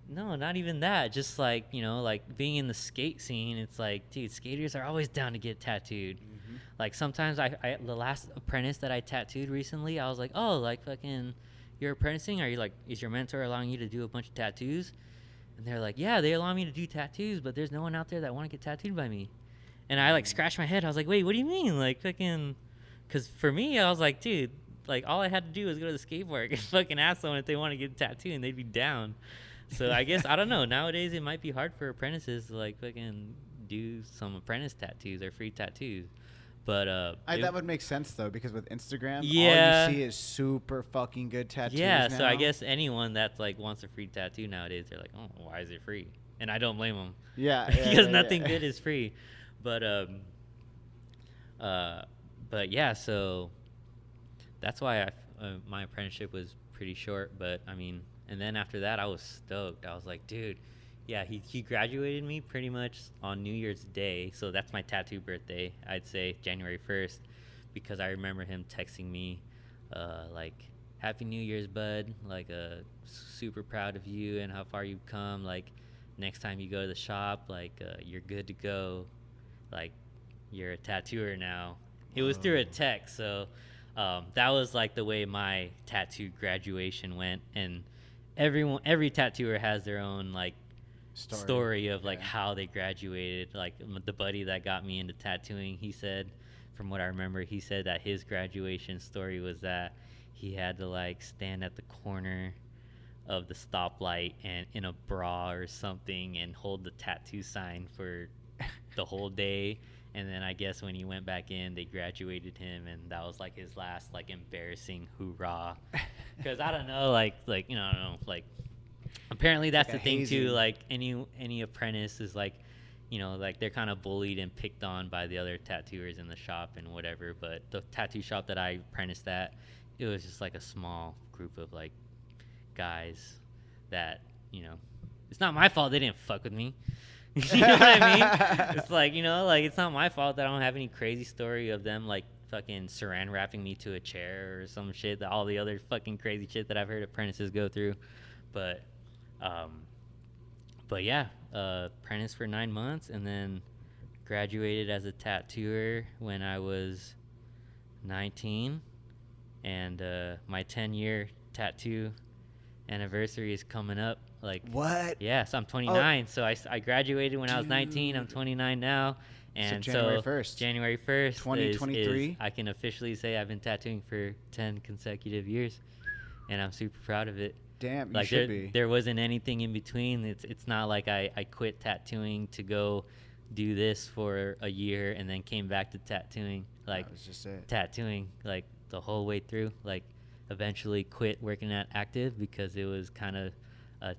No, not even that. Just like, you know, like being in the skate scene, it's like, dude, skaters are always down to get tattooed. Mm-hmm. Like sometimes I the last apprentice that I tattooed recently, I was like, oh, like fucking, you're apprenticing? Are you like, is your mentor allowing you to do a bunch of tattoos? And they're like, yeah, they allow me to do tattoos, but there's no one out there that want to get tattooed by me. And I like scratched my head. I was like, wait, what do you mean? Like fucking, because for me, I was like, dude, like all I had to do was go to the skate park and fucking ask someone if they want to get a tattoo, and they'd be down. So I guess, I don't know, nowadays it might be hard for apprentices to like fucking do some apprentice tattoos or free tattoos. But that would make sense though, because with Instagram, yeah, all you see is super fucking good tattoos. Yeah, now. so I guess anyone that's like wants a free tattoo nowadays, they're like, oh, why is it free? And I don't blame them. Yeah, because nothing good is free. But yeah, so that's why my apprenticeship was pretty short. But I mean, and then after that, I was stoked. I was like, dude, yeah, he graduated me pretty much on New Year's Day. So that's my tattoo birthday, I'd say, January 1st, because I remember him texting me, like, Happy New Year's, bud. Like, super proud of you and how far you've come. Like, next time you go to the shop, like, you're good to go. Like, you're a tattooer now. It was through a text, so that was like the way my tattoo graduation went. And every tattooer has their own like story of like how they graduated. Like the buddy that got me into tattooing, he said, from what I remember, he said that his graduation story was that he had to like stand at the corner of the stoplight and in a bra or something and hold the tattoo sign for the whole day. And then I guess when he went back in, they graduated him, and that was like his last like embarrassing hoorah. Because I don't know, like you know, I don't know, like apparently that's like the thing too. Like any apprentice is like, you know, like they're kind of bullied and picked on by the other tattooers in the shop and whatever. But the tattoo shop that I apprenticed at, it was just like a small group of like guys that, you know, it's not my fault they didn't fuck with me. You know what I mean? It's like, you know, like it's not my fault that I don't have any crazy story of them like fucking saran wrapping me to a chair or some shit, that all the other fucking crazy shit that I've heard apprentices go through. But yeah, apprentice for 9 months and then graduated as a tattooer when I was 19, and my 10-year tattoo anniversary is coming up Like, What? yeah, so I'm 29. So I graduated when I was 19. I'm Dude. 29 now. And January 1st. January 1st 2023? is I can officially say I've been tattooing for 10 consecutive years, and I'm super proud of it. Damn, you Like should be. there wasn't anything in between. It's not like I quit tattooing to go do this for a year and then came back to tattooing. Like, That was just it. tattooing like the whole way through. Like, eventually quit working at Active because it was kind of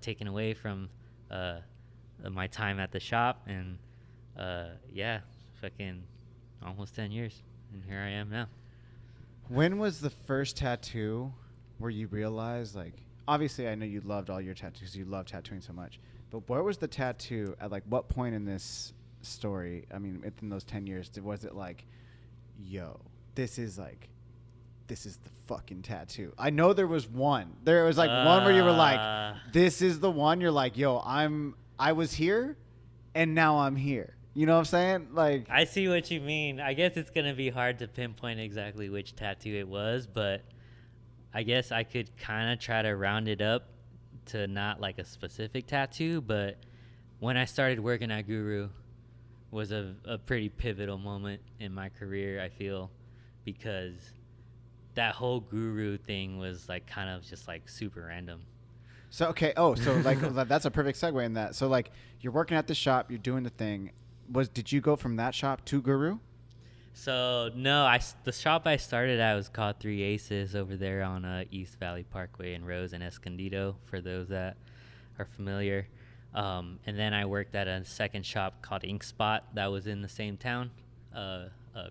taken away from my time at the shop. And yeah, fucking almost 10 years, and here I am now. When was the first tattoo where you realized, like, obviously I know you loved all your tattoos, you love tattooing so much, but where was the tattoo at, like, what point in this story, I mean, within those 10 years, was it like, yo, this is the fucking tattoo? I know there was one. There was like one where you were like, this is the one. You're like, yo, I was here and now I'm here. You know what I'm saying? Like, I see what you mean. I guess it's gonna be hard to pinpoint exactly which tattoo it was, but I guess I could kind of try to round it up to not like a specific tattoo. But when I started working at Guru was a pretty pivotal moment in my career, I feel, because that whole Guru thing was like kind of just like super random. so, okay. Oh, so like, that's a perfect segue in that. So like, you're working at the shop, you're doing the thing. Did you go from that shop to Guru? So no, the shop I started at was called Three Aces over there on East Valley Parkway in Rose and Escondido, for those that are familiar. And then I worked at a second shop called Ink Spot that was in the same town,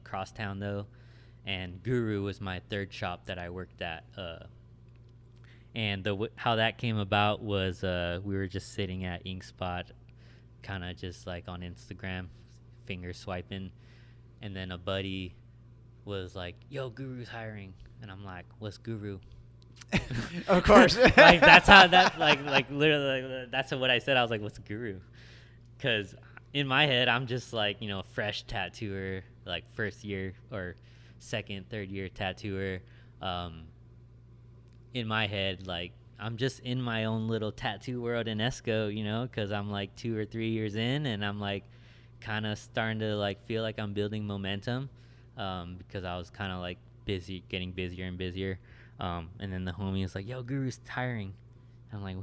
cross town though. And Guru was my third shop that I worked at. And how that came about was we were just sitting at Ink Spot, kind of just like on Instagram, finger swiping. And then a buddy was like, yo, Guru's hiring. And I'm like, what's Guru? Of course. Like, that's how that, like literally, that's what I said. I was like, what's Guru? Because in my head, I'm just like, you know, fresh tattooer, like first year or second, third year tattooer. In my head, like, I'm just in my own little tattoo world in Esco, you know, because I'm like 2 or 3 years in, and I'm like kind of starting to like feel like I'm building momentum, because I was kind of like getting busier and busier. And then the homie was like, yo, Guru's hiring. I'm like,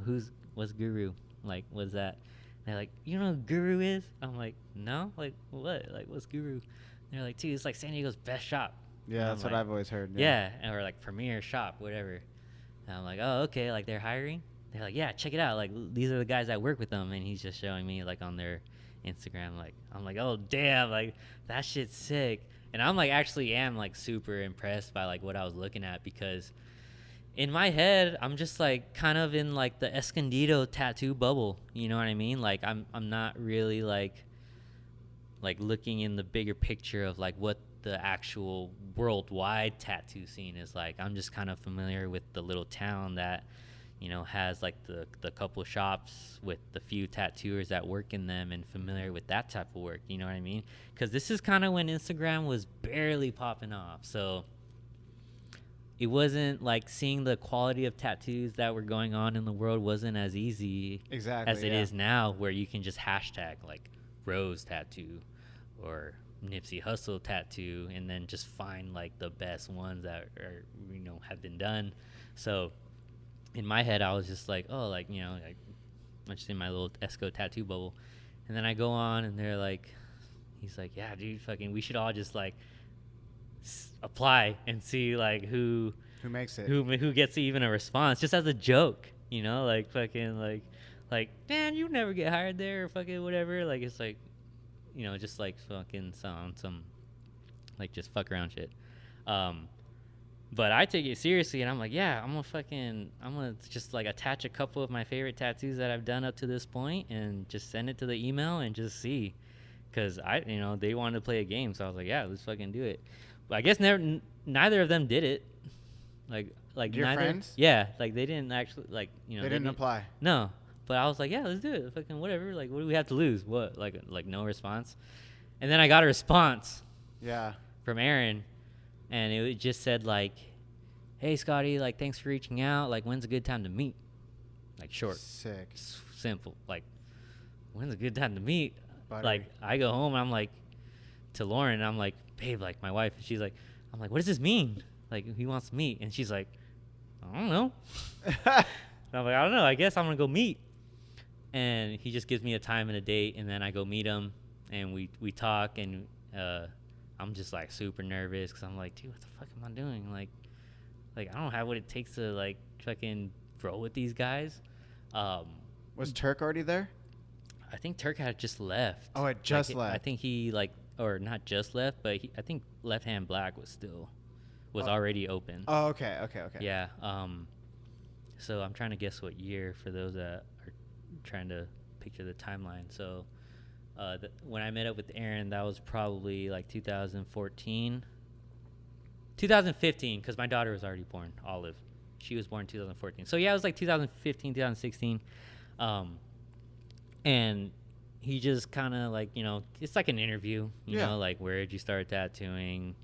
what's Guru? Like, what's that? And they're like, you know who Guru is? I'm like, no, like what? Like, what's Guru? And they're like, dude, it's like San Diego's best shop. Yeah, that's what I've always heard. Yeah, or like premier shop, whatever. And I'm like, oh, okay, like they're hiring? They're like, yeah, check it out. Like, these are the guys that work with them. And he's just showing me like on their Instagram. Like, I'm like, oh, damn, like that shit's sick. And I'm like, actually am like super impressed by like what I was looking at, because in my head, I'm just like kind of in like the Escondido tattoo bubble. You know what I mean? Like, I'm not really like looking in the bigger picture of like what the actual worldwide tattoo scene is like. I'm just kind of familiar with the little town that, you know, has like the couple shops with the few tattooers that work in them, and familiar with that type of work. You know what I mean? Because this is kind of when Instagram was barely popping off. So it wasn't like seeing the quality of tattoos that were going on in the world wasn't as easy as it is now, where you can just hashtag like Rose tattoo or Nipsey Hussle tattoo, and then just find like the best ones that are, you know, have been done. So in my head, I was just like, oh, like, you know, like, I'm just in my little Esco tattoo bubble. And then I go on, and they're like, he's like, yeah, dude, fucking, we should all just like apply and see like who makes it, who gets even a response, just as a joke, you know, like fucking like man, you never get hired there, or fucking whatever. Like, it's like, you know, just like fucking some like just fuck around shit. But I take it seriously, and I'm like, yeah, I'm gonna just like attach a couple of my favorite tattoos that I've done up to this point, and just send it to the email and just see. Because you know, they wanted to play a game, so I was like, yeah, let's fucking do it. But I guess neither of them did it. Like your neither, friends? Yeah, like they didn't actually, like, you know, they didn't apply. No, but I was like, yeah, let's do it. Fucking whatever. Like, what do we have to lose? What? Like no response. And then I got a response. Yeah. From Aaron, and it just said like, hey Scotty, like, thanks for reaching out. Like, when's a good time to meet? like short, Sick. simple. Like, when's a good time to meet? Buttery. Like, I go home and I'm like, to Lauren, I'm like, babe, like my wife, and she's like, I'm like, what does this mean? Like, he wants to meet, and she's like, I don't know. And I'm like, I don't know. I guess I'm gonna go meet. And he just gives me a time and a date, and then I go meet him, and we talk, and I'm just like super nervous because I'm like, dude, what the fuck am I doing? Like I don't have what it takes to like fucking roll with these guys. Was Turk already there? I think Turk had just left. Oh, it just left. I think he or not just left, but I think Left Hand Black was already open. Oh, okay. Yeah. So I'm trying to guess what year for those that are trying to picture the timeline. So when I met up with Aaron, that was probably like 2015, because my daughter was already born, Olive. She was born in 2014. So yeah, it was like 2015, 2016. And he just kind of like, it's like an interview, you know, like, where did you start tattooing?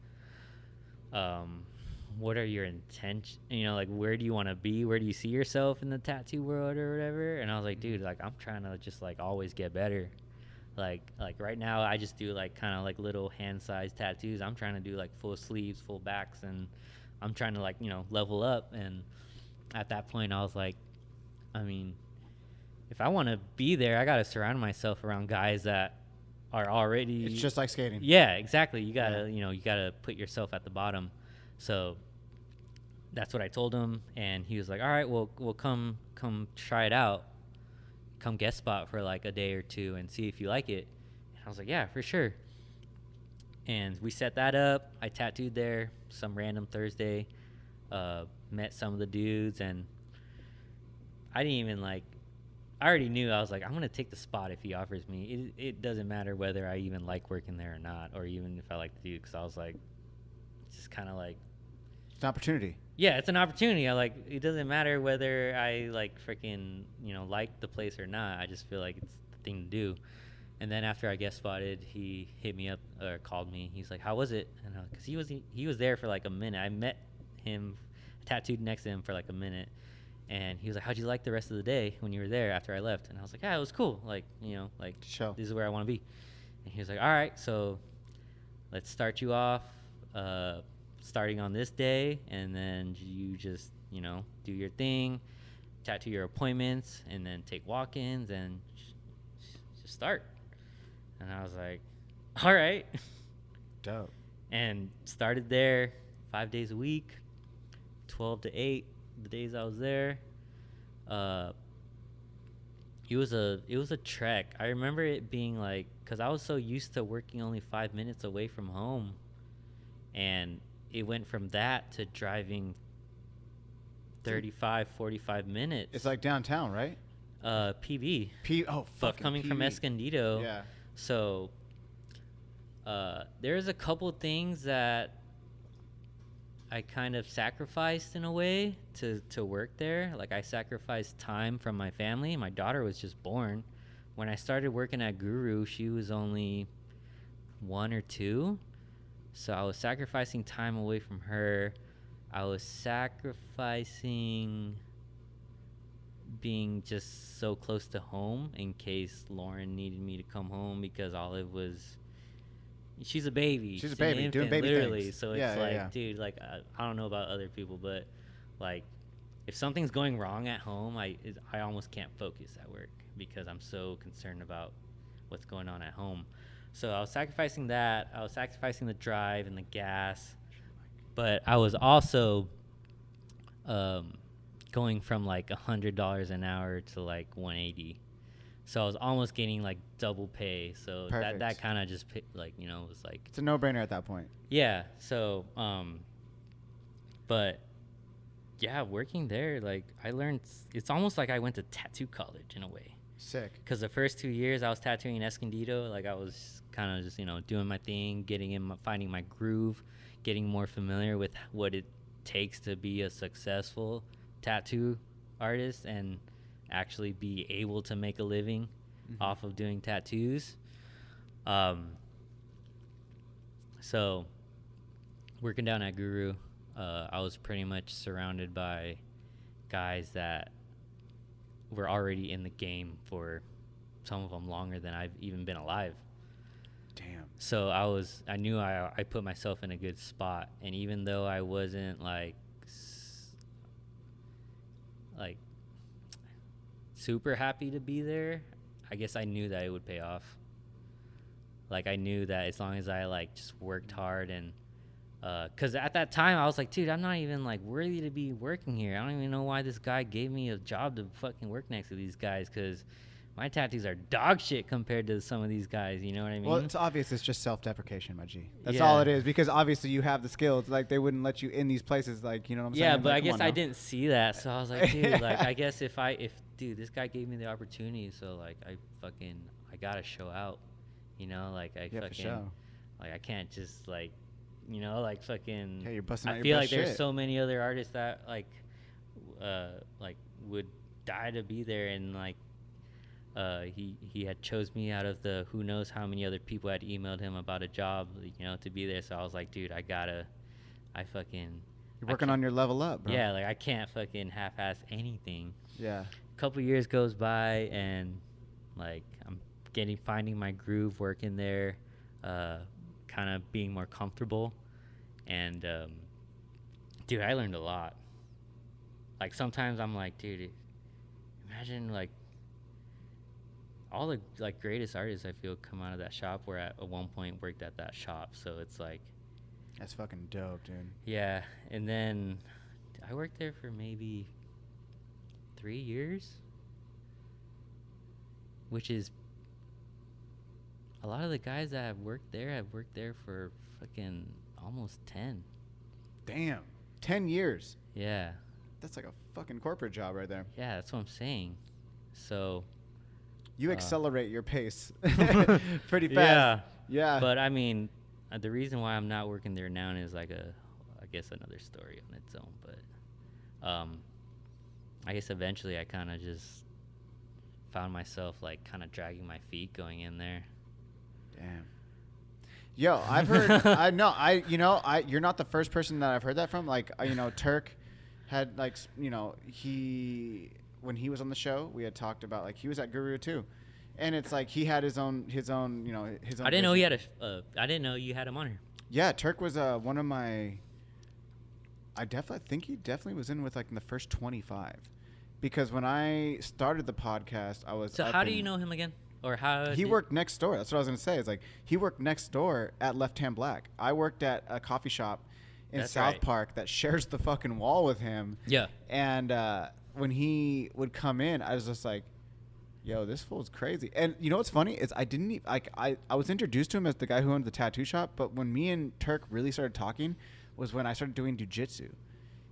What are your intentions? Like, where do you want to be? Where do you see yourself in the tattoo world or whatever? And I was like, dude, like, I'm trying to just like always get better. Like right now I just do like kind of like little hand-sized tattoos. I'm trying to do like full sleeves, full backs, and I'm trying to like, level up. And at that point I was like, I mean, if I want to be there, I got to surround myself around guys that are already... It's just like skating. Yeah, exactly. You got to, you got to put yourself at the bottom. So that's what I told him. And he was like, all right, we'll come try it out. Come guest spot for like a day or two and see if you like it. And I was like, yeah, for sure. And we set that up. I tattooed there some random Thursday. Met some of the dudes, and I didn't even like... I already knew. I was like, I'm going to take the spot if he offers me. It doesn't matter whether I even like working there or not, or even if I like the dude, because I was like, it's just kind of like... It's an opportunity. Yeah, it's an opportunity. It doesn't matter whether I like freaking, like the place or not. I just feel like it's the thing to do. And then after I guest spotted, he hit me up or called me. He's like, how was it? And because he was there for like a minute. I met him, tattooed next to him for like a minute. And he was like, how'd you like the rest of the day when you were there after I left? And I was like, yeah, it was cool. Like, Show. This is where I want to be. And he was like, all right, so let's start you off starting on this day. And then you just, do your thing, tattoo your appointments, and then take walk-ins and just start. And I was like, all right. Dope. And started there 5 days a week, 12 to 8. The days I was there. It was a trek. I remember it being like, because I was so used to working only 5 minutes away from home, and it went from that to driving 45 minutes. It's like downtown, right? PV. But coming PV. from Escondido. Yeah. So there's a couple things that I kind of sacrificed in a way to work there. Like, I sacrificed time from my family. My daughter was just born. When I started working at Guru, she was only 1 or 2. So I was sacrificing time away from her. I was sacrificing being just so close to home in case Lauren needed me to come home, because Olive was... She's a baby. She's a baby, doing baby literally. things. So it's dude, like, I don't know about other people, but like, if something's going wrong at home, I almost can't focus at work because I'm so concerned about what's going on at home. So I was sacrificing that. I was sacrificing the drive and the gas, but I was also going from like $100 an hour to like $180. So I was almost getting like double pay. So that kind of just like, was like... It's a no-brainer at that point. Yeah. So, but yeah, working there, like, I learned, it's almost like I went to tattoo college in a way. Sick. Because the first 2 years I was tattooing in Escondido, like, I was kind of just, doing my thing, finding my groove, getting more familiar with what it takes to be a successful tattoo artist and actually be able to make a living off of doing tattoos. So working down at Guru, I was pretty much surrounded by guys that were already in the game for some of them longer than I've even been alive. Damn. So I knew I put myself in a good spot, and even though I wasn't like super happy to be there, I guess I knew that it would pay off. Like, I knew that as long as I like just worked hard, and because at that time I was like, dude, I'm not even like worthy to be working here. I don't even know why this guy gave me a job to fucking work next to these guys, because my tattoos are dog shit compared to some of these guys. You know what I mean? Well, it's obvious. It's just self-deprecation, my G. That's Yeah. all it is. Because obviously you have the skills. Like, they wouldn't let you in these places. Like, you know what I'm saying? Yeah, but like, I come guess on I now. didn't see that, so I was like, dude, like, I guess if dude, this guy gave me the opportunity, so like, I gotta show out. You know, like Yeah, for fucking, sure. like I can't just like, you know, like fucking. Yeah, you're busting out I your feel best like there's shit. so many other artists that like would die to be there, and like, he had chose me out of the who knows how many other people had emailed him about a job, you know, to be there. So I was like, dude, You're working on your level up, bro. Yeah, like I can't fucking half-ass anything. Yeah. A couple years goes by, and like I'm finding my groove, working there, kind of being more comfortable, and dude, I learned a lot. Like, sometimes I'm like, dude, imagine like all the like greatest artists I feel come out of that shop, where at one point worked at that shop. So it's like, That's fucking dope, dude. yeah. And then I worked there for maybe 3 years, which is a lot of the guys that have worked there for fucking almost 10. Damn. 10 years. Yeah. That's like a fucking corporate job right there. Yeah, that's what I'm saying. So You accelerate your pace pretty fast. Yeah. But I mean, the reason why I'm not working there now is like I guess another story on its own. But I guess eventually I kind of just found myself like kind of dragging my feet going in there. Damn. Yo, I've heard. You're not the first person that I've heard that from. Like, Turk had like, when he was on the show, we had talked about like he was at Guru too, and it's like he had his own. I didn't know he had I didn't know you had him on here. Yeah, Turk was one of my. I think he definitely was in with like in the first 25, because when I started the podcast, I was. So how do you know him again? Or how he worked next door. That's what I was gonna say. It's like he worked next door at Left Hand Black. I worked at a coffee shop in South Park that shares the fucking wall with him. Yeah. And when he would come in, I was just like, "Yo, this fool's crazy." And you know what's funny is I didn't even, I was introduced to him as the guy who owned the tattoo shop. But when me and Turk really started talking, was when I started doing jujitsu.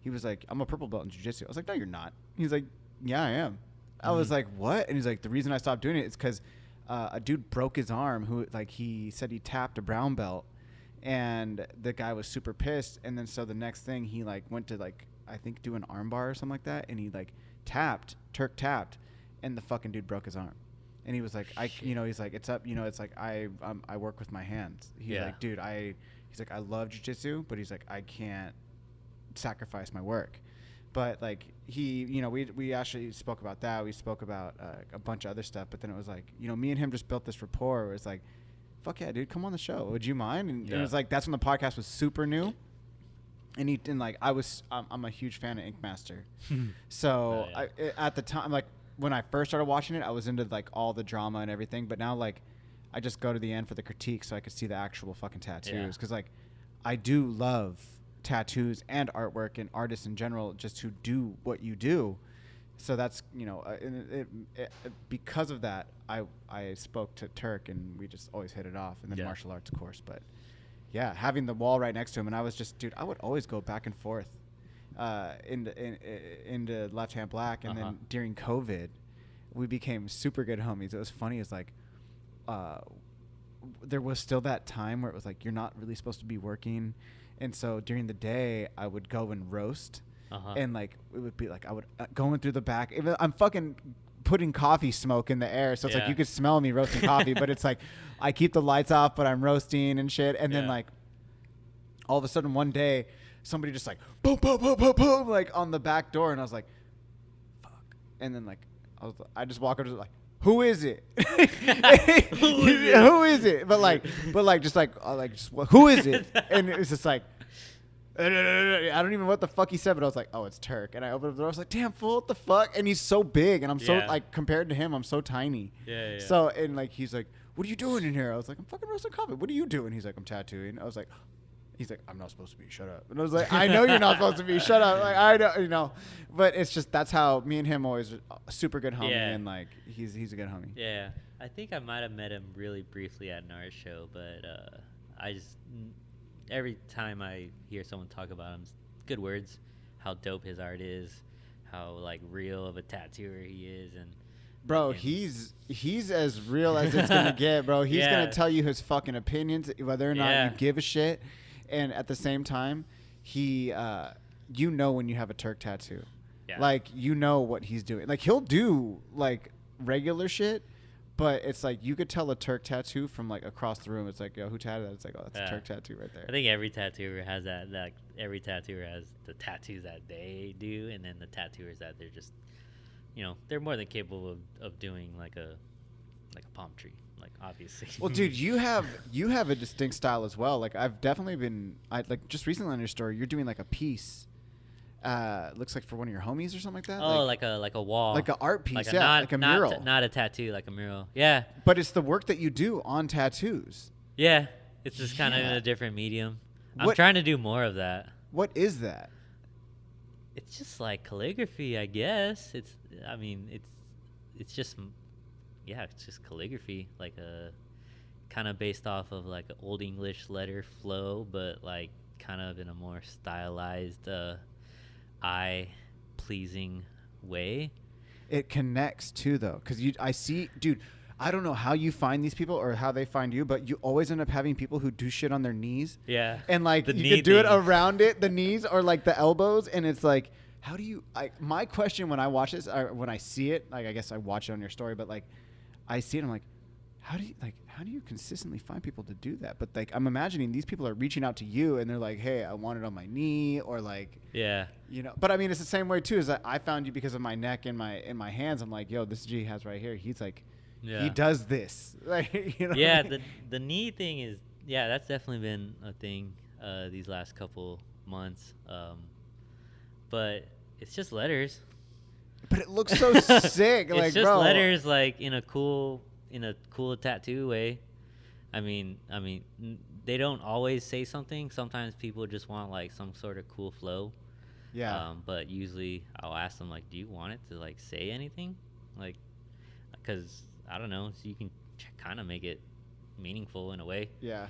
He was like, "I'm a purple belt in jujitsu." I was like, "No, you're not." He's like, "Yeah, I am." I was like, "What?" And he's like, "The reason I stopped doing it is because a dude broke his arm who, like, he said he tapped a brown belt, and the guy was super pissed. And then so the next thing he like went to like, I think do an arm bar or something like that, and he like Turk tapped, and the fucking dude broke his arm. And he was like, he's like, it's up, it's like I work with my hands. He's like, dude, he's like, I love jiu-jitsu, but he's like, I can't sacrifice my work. But like we actually spoke about that. We spoke about a bunch of other stuff. But then it was like, me and him just built this rapport where it's like, fuck yeah, dude, come on the show. Would you mind? And it was like, that's when the podcast was super new. And I'm a huge fan of Ink Master. So at the time, like when I first started watching it, I was into like all the drama and everything. But now like I just go to the end for the critique so I could see the actual fucking tattoos. Because like I do love tattoos and artwork and artists in general, just who do what you do. So that's because of that I spoke to Turk, and we just always hit it off. And then martial arts, of course. But yeah, having the wall right next to him, and I was just, dude, I would always go back and forth into Left Hand Black. And then during COVID we became super good homies. It was funny, it's like there was still that time where it was like you're not really supposed to be working. And so during the day, I would go and roast, and like it would be like I would going through the back. I'm fucking putting coffee smoke in the air, so it's like you could smell me roasting coffee, but it's like I keep the lights off, but I'm roasting and shit. And then like all of a sudden one day, somebody just like boom, boom, boom, boom, boom, like on the back door, and I was like, fuck. And then like I just walk up to like, who is it? Who is it? Who is it? But who is it? And it was just like, I don't even know what the fuck he said, but I was like, oh, it's Turk. And I opened up the door. I was like, damn, fool, what the fuck? And he's so big, and I'm so like compared to him, I'm so tiny. Yeah. So and like he's like, what are you doing in here? I was like, I'm fucking roasting coffee. What are you doing? He's like, I'm tattooing. I was like, he's like, I'm not supposed to be. Shut up. And I was like, I know you're not supposed to be. Shut up. Like I know, But it's just that's how me and him always a super good homie, and like he's a good homie. Yeah, I think I might have met him really briefly at an art show, but I just every time I hear someone talk about him, good words, how dope his art is, how like real of a tattooer he is, and bro, he's as real as it's gonna get, bro. He's gonna tell you his fucking opinions, whether or not you give a shit. And at the same time, he, when you have a Turk tattoo, like what he's doing. Like he'll do like regular shit, but it's like you could tell a Turk tattoo from like across the room. It's like, yo, who tattooed that? It's like, oh, that's a Turk tattoo right there. I think every tattooer has that. Like every tattooer has the tattoos that they do, and then the tattooers that they're just, they're more than capable of doing like a palm tree. Like obviously. Well, dude, you have a distinct style as well. Like I've definitely been, just recently on your story, you're doing like a piece. Looks like for one of your homies or something like that. Oh, like a wall, like an art piece, like a mural, not a tattoo, like a mural. Yeah. But it's the work that you do on tattoos. Yeah, it's just kind of in a different medium. I'm trying to do more of that. What is that? It's just like calligraphy, I guess. It's just. Yeah, it's just calligraphy, like a kind of based off of like an Old English letter flow, but like kind of in a more stylized, eye-pleasing way. It connects too, though, because I see, dude. I don't know how you find these people or how they find you, but you always end up having people who do shit on their knees. Yeah, and like you could do it around the knees or like the elbows, and it's like, how do you? My question when I watch this, or when I see it, like I guess I watch it on your story, but like. I see it. I'm like, how do you consistently find people to do that? But like, I'm imagining these people are reaching out to you and they're like, hey, I want it on my knee, or like, But I mean, it's the same way too. Is that I found you because of my neck and my hands. I'm like, yo, this G has right here. He's like, he does this. Like, Yeah, the knee thing is that's definitely been a thing these last couple months. But it's just letters. But it looks so sick. It's like, just bro. letters, like in a cool tattoo way. I mean, they don't always say something. Sometimes people just want like some sort of cool flow. Yeah. But usually I'll ask them like, do you want it to like say anything? Like, because I don't know, so you can kind of make it meaningful in a way. Yeah.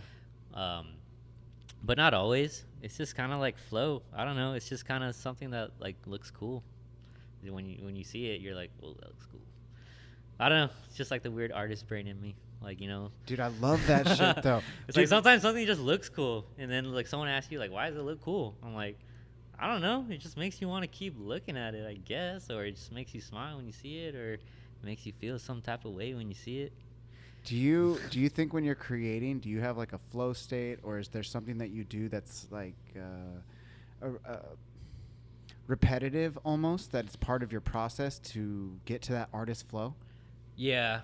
But not always. It's just kind of like flow. I don't know. It's just kind of something that like looks cool. When you see it, you're like, well, that looks cool. I don't know. It's just like the weird artist brain in me. Like, Dude, I love that shit, though. It's like sometimes something just looks cool. And then, like, someone asks you, like, why does it look cool? I'm like, I don't know. It just makes you want to keep looking at it, I guess. Or it just makes you smile when you see it. Or it makes you feel some type of way when you see it. Do you think when you're creating, do you have, like, a flow state? Or is there something that you do that's, like, repetitive almost, that it's part of your process to get to that artist flow? Yeah,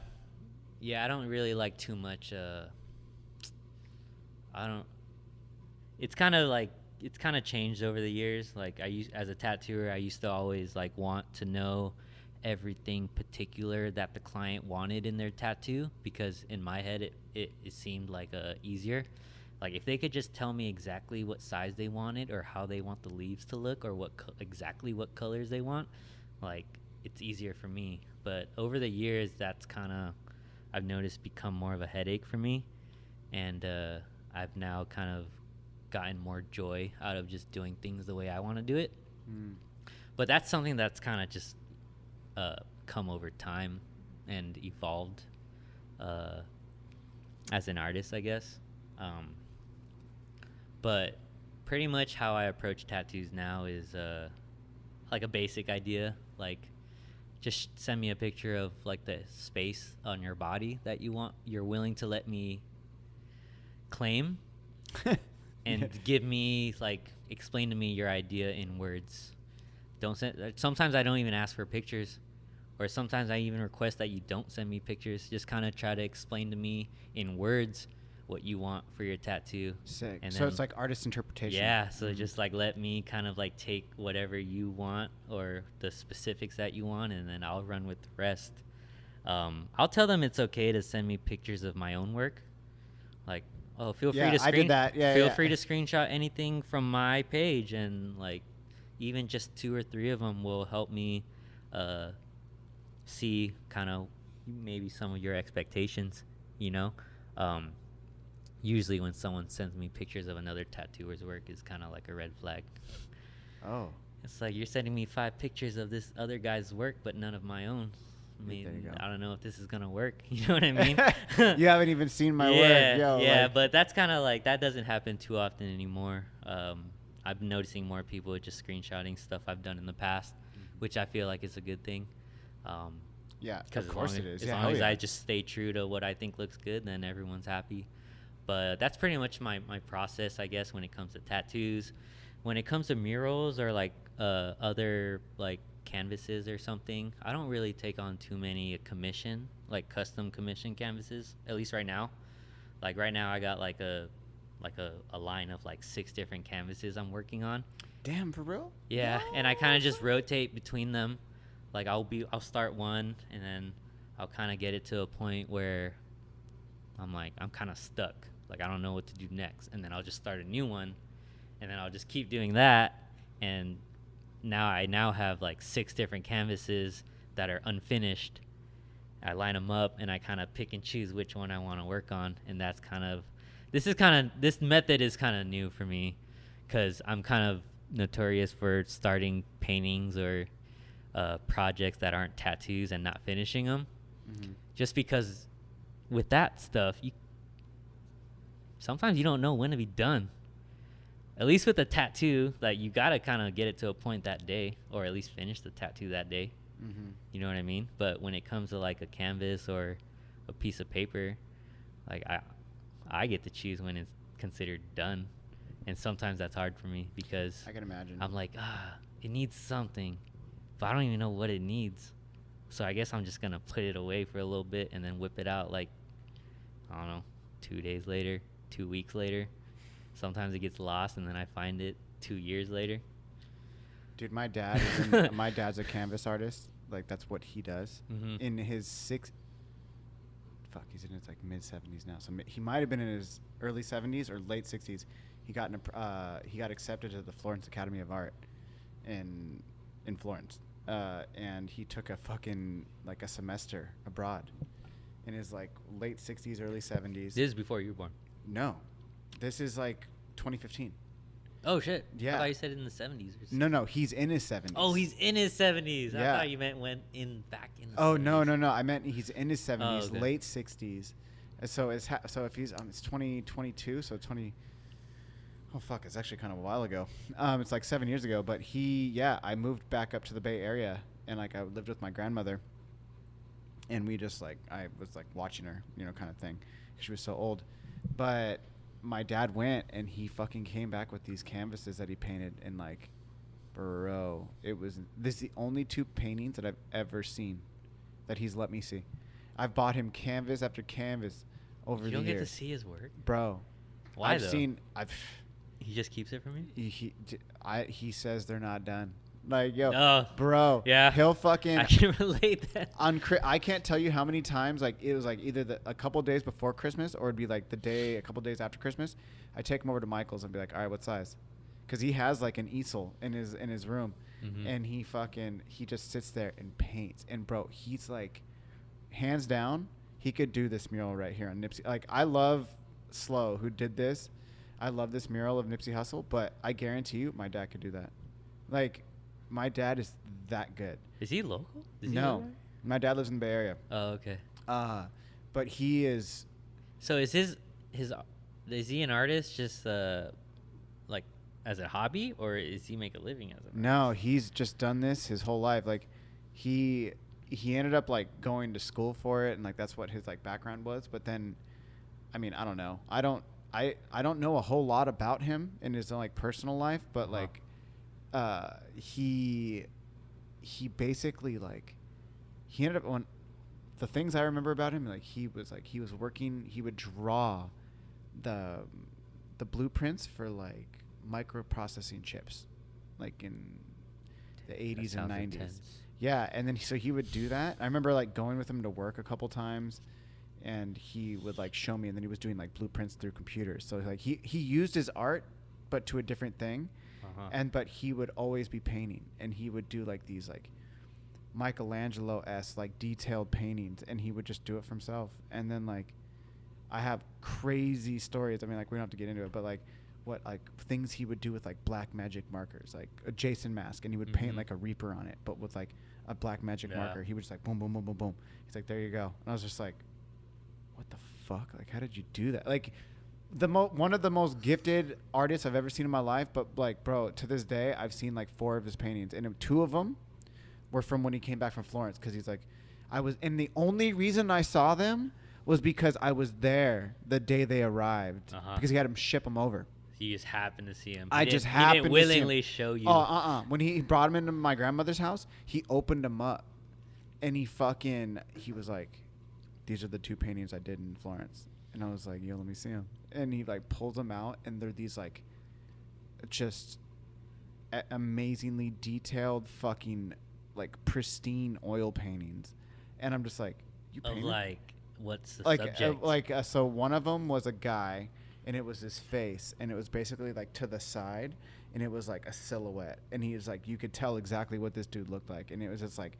I don't really like too much. It's kind of changed over the years. Like as a tattooer, I used to always like want to know everything particular that the client wanted in their tattoo, because in my head it seemed like easier. Like if they could just tell me exactly what size they wanted, or how they want the leaves to look, or exactly what colors they want, like it's easier for me. But over the years, that's kind of, I've noticed, become more of a headache for me. And I've now kind of gotten more joy out of just doing things the way I want to do it. But that's something that's kind of just come over time and evolved as an artist, I guess. But pretty much how I approach tattoos now is like a basic idea. Like, just send me a picture of like the space on your body that you're willing to let me claim, and give me, like, explain to me your idea in words. Sometimes I don't even ask for pictures. or sometimes I even request that you don't send me pictures. Just kind of try to explain to me in words what you want for your tattoo. Sick. And So then, it's like artist interpretation. yeah, so just like let me kind of like take whatever you want or the specifics that you want, and then I'll run with the rest. I'll tell them it's okay to send me pictures of my own work. Like, oh, feel free to I did that. feel free to screenshot anything from my page, and like even just 2 or 3 of them will help me see kind of maybe some of your expectations, you know. Usually when someone sends me pictures of another tattooer's work, is kind of like a red flag. Oh. It's like, you're sending me 5 pictures of this other guy's work but none of my own. I mean, there you go. I don't know if this is gonna work. You know what I mean? You haven't even seen my work. Yo, yeah, but that's kind of like, that doesn't happen too often anymore. I've been noticing more people just screenshotting stuff I've done in the past, which I feel like is a good thing. Yeah, Because of course it is. As long as I just stay true to what I think looks good, then everyone's happy. But that's pretty much my process, I guess, when it comes to tattoos. When it comes to murals or like other like canvases or something, I don't really take on too many custom commission canvases, at least right now. Like right now I got like a line of like 6 different canvases I'm working on. Damn, for real? Yeah, and I kind of just rotate between them. Like I'll start one, and then I'll kind of get it to a point where I'm kind of stuck. Like I don't know what to do next, and then I'll just start a new one, and then I'll just keep doing that. And I now have like 6 different canvases that are unfinished. I line them up, and I kind of pick and choose which one I want to work on. And that's this method is kind of new for me, because I'm kind of notorious for starting paintings or projects that aren't tattoos and not finishing them. Mm-hmm. Just because with that stuff, sometimes you don't know when to be done. At least with a tattoo, like you gotta kind of get it to a point that day, or at least finish the tattoo that day. Mm-hmm. You know what I mean? But when it comes to like a canvas or a piece of paper, like I get to choose when it's considered done, and sometimes that's hard for me because I can imagine. I'm like, it needs something, but I don't even know what it needs. So I guess I'm just gonna put it away for a little bit and then whip it out like, I don't know, 2 days later, 2 weeks later. Sometimes it gets lost, and then I find it 2 years later. Dude, my dad's a canvas artist. Like that's what he does. Mm-hmm. In his he's in his like mid 70s now. So he might have been in his early 70s or late 60s. He got accepted to the Florence Academy of Art in Florence. And he took a fucking like a semester abroad in his like late 60s, early 70s. This is before you were born. No, this is like 2015. Oh shit! Yeah. I thought you said in the 70s. Or something. No, he's in his 70s. Oh, he's in his 70s. Yeah. I thought you meant back in. The Oh 70s. no! I meant he's in his 70s, okay. late 60s. So if he's it's 2022, so 20. Oh fuck! It's actually kind of a while ago. It's like 7 years ago. But I moved back up to the Bay Area, and like I lived with my grandmother, and we just like I was like watching her, kind of thing, 'cause she was so old. But my dad went, and he fucking came back with these canvases that he painted, and like, bro, this is the only 2 paintings that I've ever seen that he's let me see. I've bought him canvas after canvas over the years. You don't get to see his work, bro. Why I've He just keeps it from you. He says they're not done. Like, yo, Oh, bro, yeah. he'll fucking I can relate that. I can't tell you how many times like it was like either a couple days before Christmas or it'd be like a couple days after Christmas. I take him over to Michael's and be like, all right, what size? Because he has like an easel in his room, Mm-hmm. and he just sits there and paints. And bro, he's like, hands down, he could do this mural right here on Nipsey. Like, I love Slow who did this. I love this mural of Nipsey Hussle, but I guarantee you, my dad could do that. Like, my dad is that good. Is he local? No, my dad lives in the Bay Area. Oh, okay. But he is. So is is he an artist just like as a hobby, or is he make a living as a? No, he's just done this his whole life. Like, he ended up like going to school for it, and like that's what his like background was. But then, I mean, I don't know. I don't know a whole lot about him in his like personal life, but like, he basically like he ended up on the things I remember about him. Like he was working. He would draw the blueprints for like microprocessing chips, like in the 80s and 90s. Intense. Yeah, and then so he would do that. I remember like going with him to work a couple times, and he would like show me, and then he was doing like blueprints through computers. So like he used his art, but to a different thing, but he would always be painting, and he would do like these like Michelangelo-esque like detailed paintings, and he would just do it for himself. And then like I have crazy stories. I mean, like we don't have to get into it, but like what like things he would do with like black magic markers, like a Jason mask, and he would paint like a Reaper on it, but with like a black magic marker. He would just like boom, boom, boom, boom, boom. He's like, there you go. And I was just like, what the fuck? Like, how did you do that? Like, one of the most gifted artists I've ever seen in my life. But like, bro, to this day, I've seen like 4 of his paintings, and 2 of them were from when he came back from Florence. Because he's like, and the only reason I saw them was because I was there the day they arrived, because he had him ship them over. You just happened to see him. He didn't willingly show you. When he brought him into my grandmother's house, he opened them up, and he was like, these are the 2 paintings I did in Florence. And I was like, yo, let me see them. And he like pulls them out, and they're these like just amazingly detailed fucking like pristine oil paintings. And I'm just like, you painted? Like, what's the subject? So one of them was a guy, and it was his face, and it was basically like to the side, and it was like a silhouette, and he was like, you could tell exactly what this dude looked like, and it was just like,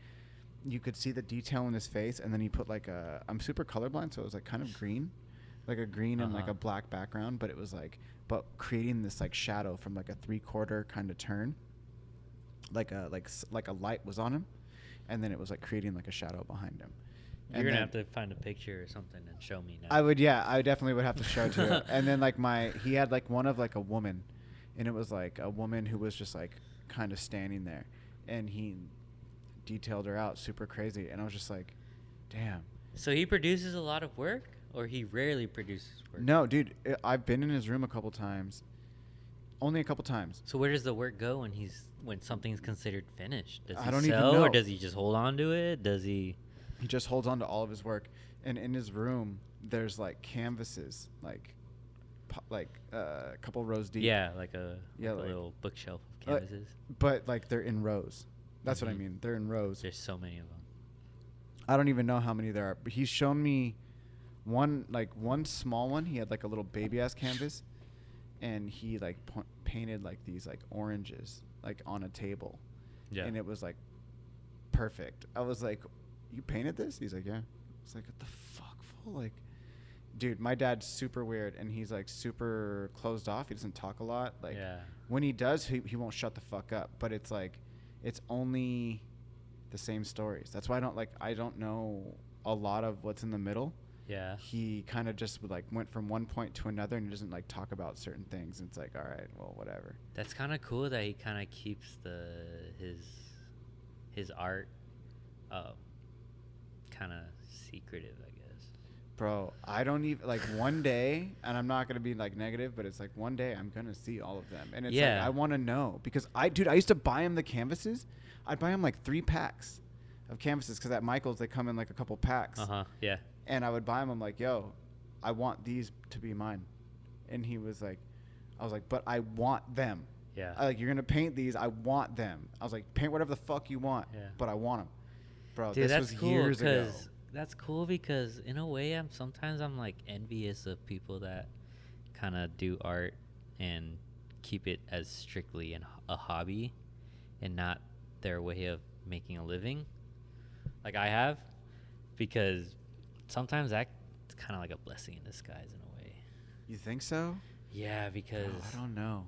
you could see the detail in his face, and then he put like I'm super colorblind, so it was like kind of green, like a green and like a black background, but it was like, but creating this like shadow from like a 3/4 kind of turn, like a light was on him, and then it was like creating like a shadow behind him. You're gonna have to find a picture or something and show me now. I definitely would have to show it to you. And then like he had like one of like a woman, and it was like a woman who was just like kind of standing there, and he detailed her out super crazy, and I was just like, damn. So he produces a lot of work, or he rarely produces work? No, dude, I've been in his room a couple times, only a couple times. So where does the work go when something's considered finished? Does he I don't sell, even know. Or does he just hold on to it? Does he? He just holds on to all of his work, and in his room there's like canvases, like a couple rows deep. Yeah, like a little bookshelf of canvases. But like they're in rows. That's what I mean. They're in rows. There's so many of them. I don't even know how many there are. But he's shown me one small one. He had like a little baby ass canvas, and he like painted like these like oranges like on a table. Yeah. And it was like perfect. I was like, you painted this? He's like, yeah. It's like, what the fuck, fool? Like, dude, my dad's super weird, and he's like super closed off. He doesn't talk a lot. Like, when he does, he won't shut the fuck up. But it's like, it's only the same stories. That's why I don't know a lot of what's in the middle. Yeah. He kind of just like went from one point to another, and he doesn't like talk about certain things. And it's like, all right, well, whatever. That's kind of cool that he kind of keeps his art kind of secretive, I guess. Bro, I don't even like one day, and I'm not gonna be like negative, but it's like one day I'm gonna see all of them, and it's like I want to know, because I used to buy him the canvases. I'd buy him like 3 packs of canvases, because at Michael's they come in like a couple packs. Yeah. And I would buy him. I'm like, yo, I want these to be mine, and he was like, I was like, but I want them. Yeah. You're gonna paint these. I want them. I was like, paint whatever the fuck you want, but I want them. Bro, dude, this was years ago. That's cool, because in a way sometimes I'm like envious of people that kind of do art and keep it as strictly a hobby and not their way of making a living like I have, because sometimes that's kind of like a blessing in disguise in a way. You think so? Yeah, because I don't know.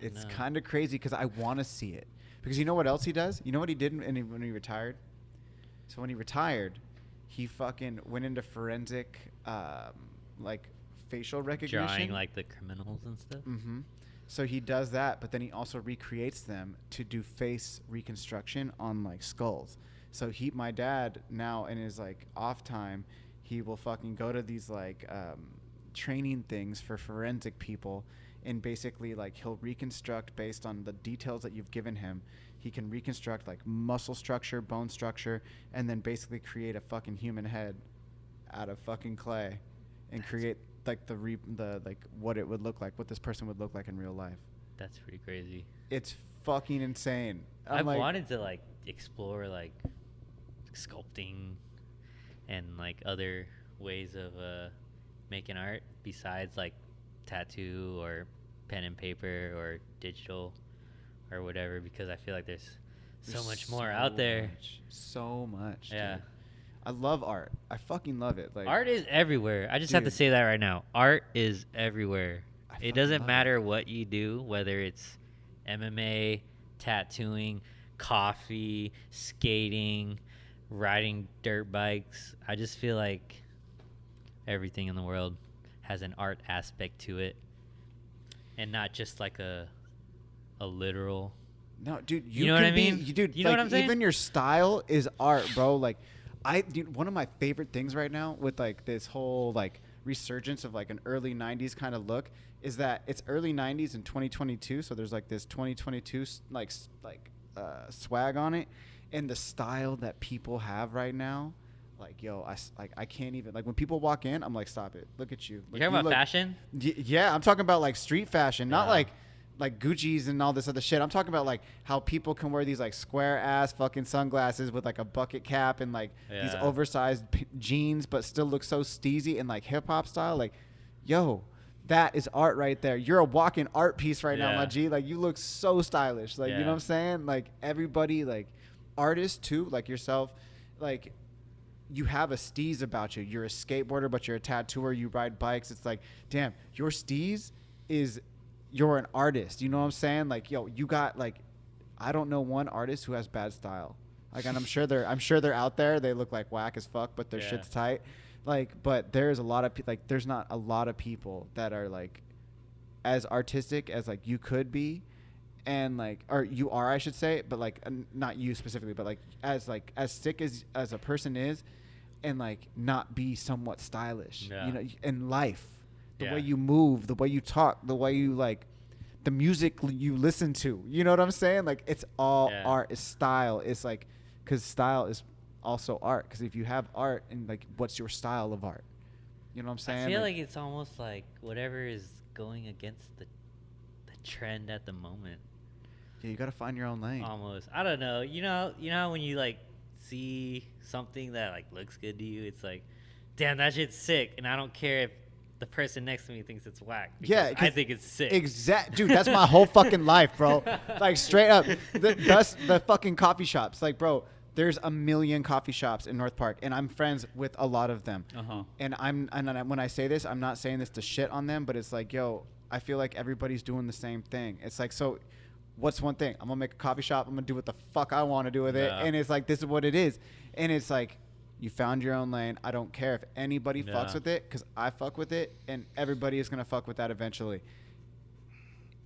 It's kind of crazy, because I want to see it. Because you know what else he does? You know what he did when he retired? So when he retired, he fucking went into forensic, like facial recognition. Drawing like the criminals and stuff. Mm-hmm. So he does that, but then he also recreates them to do face reconstruction on like skulls. So my dad now in his like off time, he will fucking go to these like training things for forensic people, and basically like he'll reconstruct based on the details that you've given him. He can reconstruct like muscle structure, bone structure, and then basically create a fucking human head out of fucking clay, and create like the like what it would look like, what this person would look like in real life. That's pretty crazy. It's fucking insane. I've wanted to like explore like sculpting and like other ways of making art besides like tattoo or pen and paper or digital or whatever, because I feel like there's so much more out there. So much. Yeah. Dude. I love art. I fucking love it. Like art is everywhere. I just have to say that right now. Art is everywhere. It doesn't matter what you do, whether it's MMA, tattooing, coffee, skating, riding dirt bikes. I just feel like everything in the world has an art aspect to it, and not just like a literal. No, dude, you know what I mean? Dude, you know what I'm saying? Even your style is art, bro. Like, dude, one of my favorite things right now with like this whole like resurgence of like an early 90s kind of look is that it's early 90s in 2022, so there's like this 2022 swag on it, and the style that people have right now, like, yo, I can't even, like, when people walk in, I'm like, stop it, look at you. Like, You're talking about fashion? Yeah, I'm talking about like street fashion, not like Gucci's and all this other shit. I'm talking about like how people can wear these like square ass fucking sunglasses with like a bucket cap and like these oversized jeans, but still look so steezy and like hip hop style. Like, yo, that is art right there. You're a walking art piece right now, my G. Like, you look so stylish. Like, you know what I'm saying? Like, everybody, like artists too, like yourself, like, you have a steez about you. You're a skateboarder, but you're a tattooer. You ride bikes. It's like, damn, your steez is, you're an artist. You know what I'm saying? Like, yo, you got like, I don't know one artist who has bad style. Like, and I'm sure they're out there. They look like whack as fuck, but their shit's tight. Like, but there's a lot of there's not a lot of people that are like as artistic as like you could be, and like, or you are, I should say, but like not you specifically, but like as sick as a person is, and like not be somewhat stylish, you know, in life, the way you move, the way you talk, the way you like, the music you listen to, you know what I'm saying? Like, it's all art. It's style. It's like, because style is also art, because if you have art, and like, what's your style of art? You know what I'm saying? I feel like it's almost like whatever is going against the trend at the moment. Yeah, you gotta find your own lane. Almost. I don't know. You know how when you like see something that like looks good to you, it's like, damn, that shit's sick, and I don't care if the person next to me thinks it's whack. Yeah, I think it's sick. Dude, that's my whole fucking life, bro. Like, straight up, the fucking coffee shops. Like, bro, there's a million coffee shops in North Park, and I'm friends with a lot of them. And when I say this, I'm not saying this to shit on them, but it's like, yo, I feel like everybody's doing the same thing. It's like, so what's one thing? I'm gonna make a coffee shop. I'm gonna do what the fuck I want to do with it, and it's like, this is what it is. And it's like, you found your own lane. I don't care if anybody fucks with it, because I fuck with it, and everybody is gonna fuck with that eventually,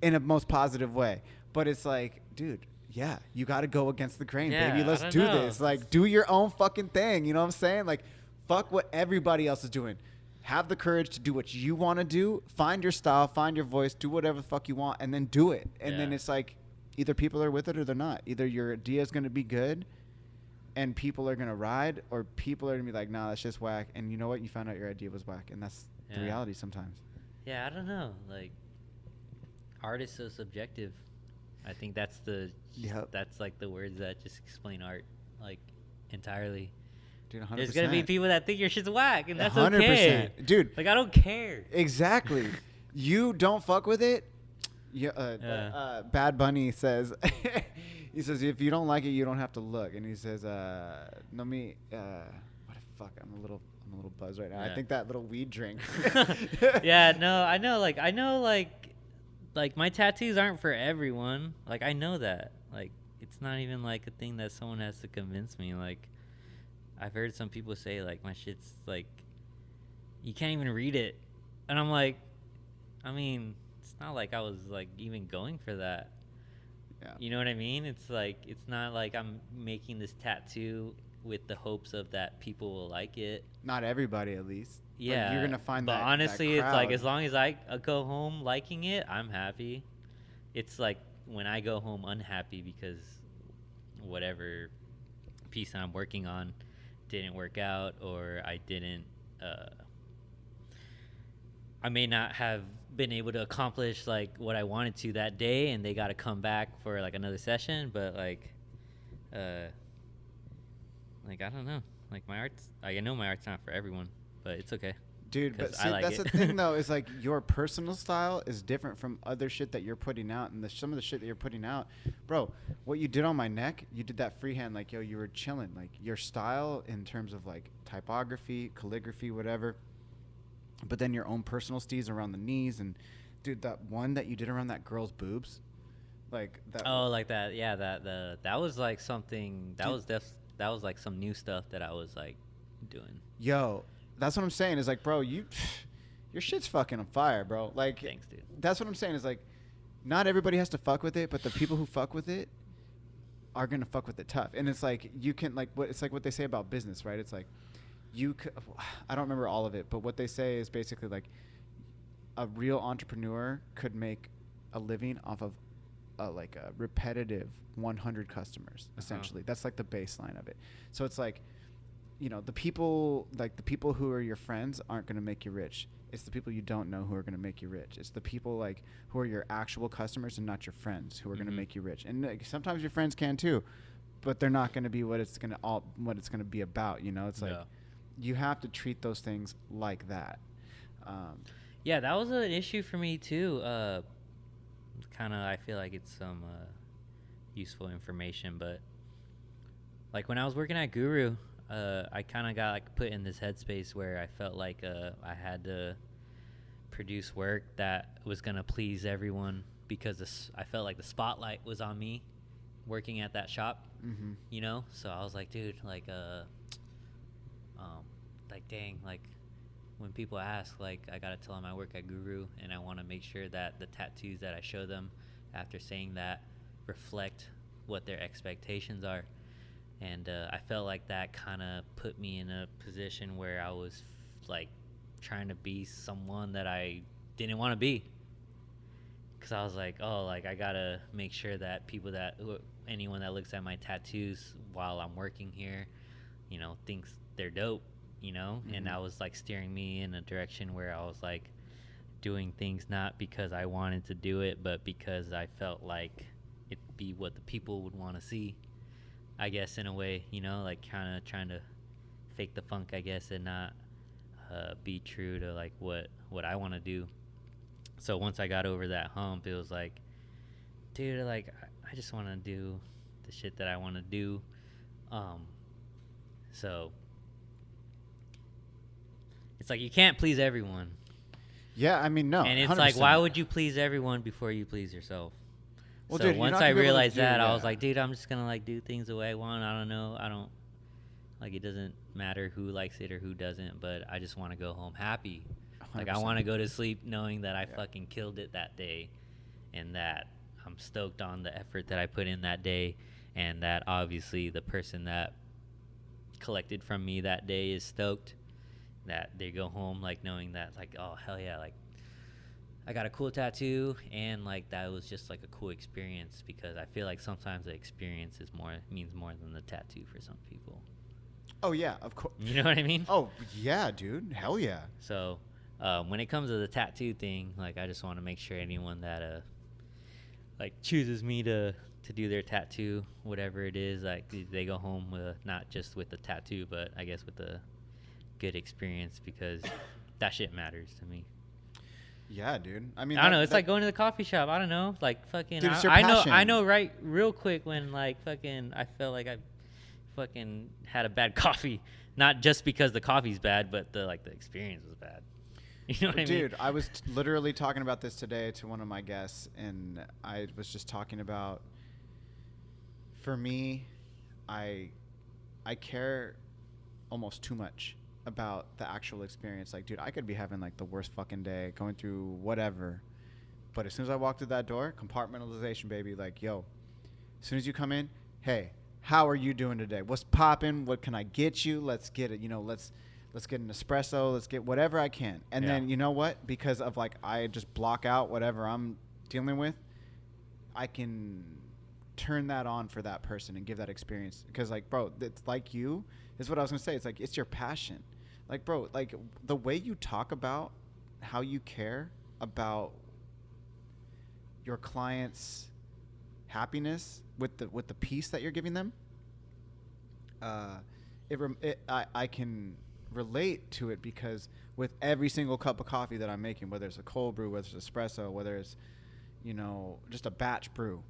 in a most positive way. But it's like, dude, yeah, you got to go against the grain, baby. Let's do this. Like, do your own fucking thing. You know what I'm saying? Like, fuck what everybody else is doing. Have the courage to do what you want to do. Find your style, find your voice, do whatever the fuck you want, and then do it. And then it's like, either people are with it or they're not. Either your idea is going to be good and people are going to ride, or people are going to be like, nah, that's just whack. And you know what? You found out your idea was whack. And that's the reality sometimes. Yeah, I don't know. Like, art is so subjective. I think that's that's like the words that just explain art, like, entirely. Dude, 100%. There's going to be people that think your shit's whack, and that's 100%. okay. Dude. Like, I don't care. Exactly. You don't fuck with it. Bad Bunny says, he says, if you don't like it, you don't have to look. And he says, no me, what the fuck? I'm a little buzzed right now. I think that little weed drink. Yeah, no, I know, like my tattoos aren't for everyone. Like, I know that. Like, it's not even like a thing that someone has to convince me. Like, I've heard some people say, like, my shit's like, you can't even read it. And I'm like, I mean, it's not like I was like even going for that. Yeah. You know what I mean? It's like, it's not like I'm making this tattoo with the hopes of that people will like it. Not everybody, at least. Yeah, but you're gonna find but that. honestly, that it's like crowd. as long as I go home liking it, I'm happy. It's like when I go home unhappy because whatever piece I'm working on didn't work out, or I didn't I may not have been able to accomplish like what I wanted to that day, and they got to come back for like another session. But uh like I don't know, like my art's, I know my art's not for everyone, but it's okay. Dude, but 'Cause see, I like that's it. the thing though, is like your personal style is different from other shit that you're putting out, and some of the shit that you're putting out, bro. What you did on my neck, you did that freehand, like yo, you were chilling. Like your style in terms of like typography, calligraphy, whatever. But then your own personal steez around the knees, and dude, that one that you did around that girl's boobs, like that. Oh, like that. Yeah, that was like something that Dude. was that was like some new stuff that I was like doing. Yo, that's what I'm saying. Is like, bro, your shit's fucking on fire, bro. Like, Thanks, dude. that's what I'm saying. Is like, not everybody has to fuck with it, but the people who fuck with it are gonna fuck with it tough. And it's like you can like what it's like what they say about business, right? It's like I don't remember all of it, but what they say is basically like a real entrepreneur could make a living off of like a repetitive 100 customers essentially. That's like the baseline of it. So it's like, you know, the people who are your friends aren't going to make you rich. It's the people you don't know who are going to make you rich. It's the people like who are your actual customers and not your friends who are going to make you rich. And like, sometimes your friends can too, but they're not going to be what it's going to be about, you know? It's like you have to treat those things like that. Yeah, that was an issue for me too. Kind of, I feel like it's some useful information, but like when I was working at Guru, I kind of got like put in this headspace where I felt like I had to produce work that was gonna please everyone because I felt like the spotlight was on me working at that shop, you know. So I was like, dude, like dang, like when people ask, like I gotta tell them I work at Guru, and I want to make sure that the tattoos that I show them after saying that reflect what their expectations are. And I felt like that kind of put me in a position where I was like trying to be someone that I didn't want to be, because I was like, oh, like I gotta make sure that anyone that looks at my tattoos while I'm working here, you know, thinks they're dope, you know. And I was like steering me in a direction where I was like doing things not because I wanted to do it, but because I felt like it'd be what the people would want to see, I guess, in a way, you know, like kind of trying to fake the funk, I guess, and not be true to like what I want to do. So once I got over that hump, it was like, dude, like I just want to do the shit that I want to do. So it's like you can't please everyone. Yeah, I mean, no. And it's 100%. like, why would you please everyone before you please yourself? Well, so dude, once I realized that, I was like, dude, I'm just gonna like do things the way I want. I don't know. I don't like, it doesn't matter who likes it or who doesn't, but I just want to go home happy. 100%. Like I want to go to sleep knowing that I fucking killed it that day, and that I'm stoked on the effort that I put in that day, and that obviously the person that collected from me that day is stoked, that they go home like knowing that like, oh hell yeah, like I got a cool tattoo, and like that was just like a cool experience, because I feel like sometimes the experience means more than the tattoo for some people. Oh yeah, of course. You know what I mean? Oh yeah, dude. Hell yeah. So when it comes to the tattoo thing, like I just want to make sure anyone that like chooses me to do their tattoo, whatever it is, like they go home with not just with the tattoo, but I guess with a good experience, because that shit matters to me. Yeah, dude. I mean, I don't know. It's like going to the coffee shop. I don't know. Like fucking. Dude, it's your I passion. know. Right, real quick when like fucking I felt like I fucking had a bad coffee, not just because the coffee's bad, but the experience was bad. You know what I mean? Dude, I was literally talking about this today to one of my guests, and I was just talking about, for me, I care almost too much about the actual experience. Like, dude, I could be having like the worst fucking day, going through whatever, but as soon as I walk through that door, compartmentalization, baby. Like, yo, as soon as you come in, hey, how are you doing today? What's popping? What can I get you? Let's get it. Let's get an espresso. Let's get whatever I can. And then you know what? Because of like I just block out whatever I'm dealing with, I can turn that on for that person and give that experience. Because like, bro, it's like you is what I was gonna say. It's like it's your passion. Like, bro, like the way you talk about how you care about your clients' happiness with the peace that you're giving them. I can relate to it because with every single cup of coffee that I'm making, whether it's a cold brew, whether it's espresso, whether it's just a batch brew,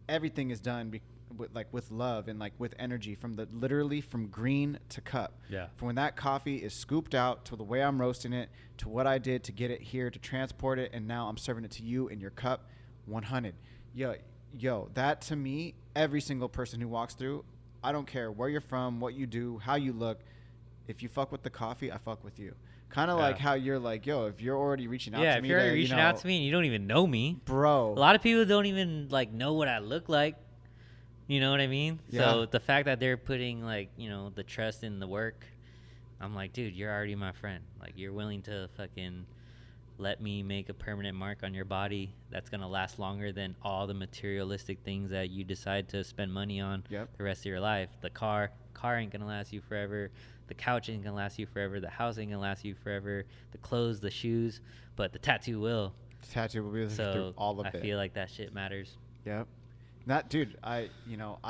everything is done with love and like with energy literally from green to cup. Yeah. From when that coffee is scooped out to the way I'm roasting it to what I did to get it here to transport it, and now I'm serving it to you in your cup. 100. Yo, that to me, every single person who walks through, I don't care where you're from, what you do, how you look. If you fuck with the coffee, I fuck with you. Kind of like how you're like, yo, if you're already reaching out to me. Yeah, if you're already reaching out to me and you don't even know me. Bro. A lot of people don't even like know what I look like. You know what I mean? Yeah. So the fact that they're putting like, the trust in the work, I'm like, dude, you're already my friend. Like, you're willing to fucking let me make a permanent mark on your body that's going to last longer than all the materialistic things that you decide to spend money on the rest of your life. The car ain't going to last you forever. The couch ain't going to last you forever. The house ain't going to last you forever. The clothes, the shoes, but the tattoo will. The tattoo will be through all of it. I feel like that shit matters. Yep. That dude, I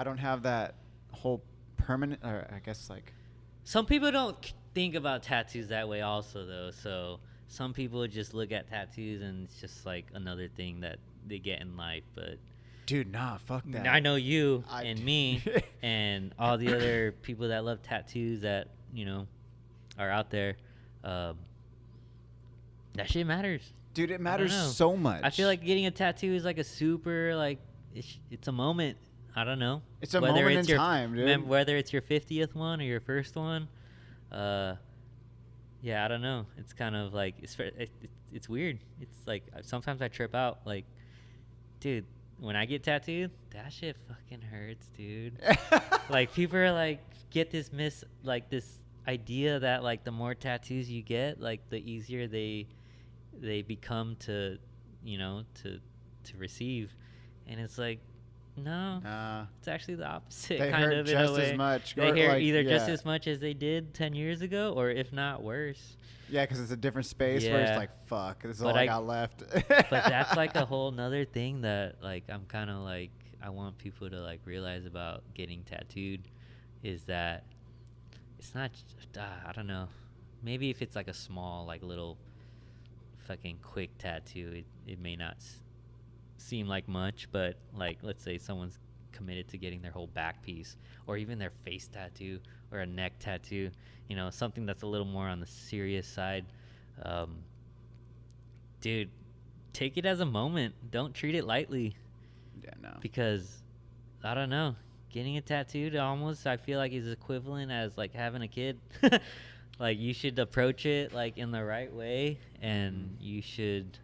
don't have that whole permanent, or I guess like. Some people don't think about tattoos that way also though. So some people just look at tattoos and it's just like another thing that they get in life. But dude, nah, fuck that. I know you and me and all the other people that love tattoos that, are out there. That shit matters. Dude, it matters so much. I feel like getting a tattoo is like a super, like, it's a moment. I don't know. It's a moment in time, dude. Whether it's your 50th one or your first one. Yeah, I don't know. It's kind of like, it's weird. It's like, sometimes I trip out. Like, dude, when I get tattooed, that shit fucking hurts, dude. Like, people are like, get this this idea that like the more tattoos you get, like the easier they become to receive. And it's like, no, it's actually the opposite. They kind hurt of just in a way. as much. They hurt either just as much as they did 10 years ago, or if not worse. Yeah, because it's a different space where it's like, fuck, this is all I got left. But that's like a whole nother thing that like I'm kind of like, I want people to like realize about getting tattooed, is that it's not, I don't know. Maybe if it's like a small, like little fucking quick tattoo, it may not seem like much, but like let's say someone's committed to getting their whole back piece or even their face tattoo or a neck tattoo, something that's a little more on the serious side. Dude, take it as a moment. Don't treat it lightly. Yeah, no. Because I don't know, getting a tattoo almost I feel like is equivalent as like having a kid. Like, you should approach it like in the right way, and you should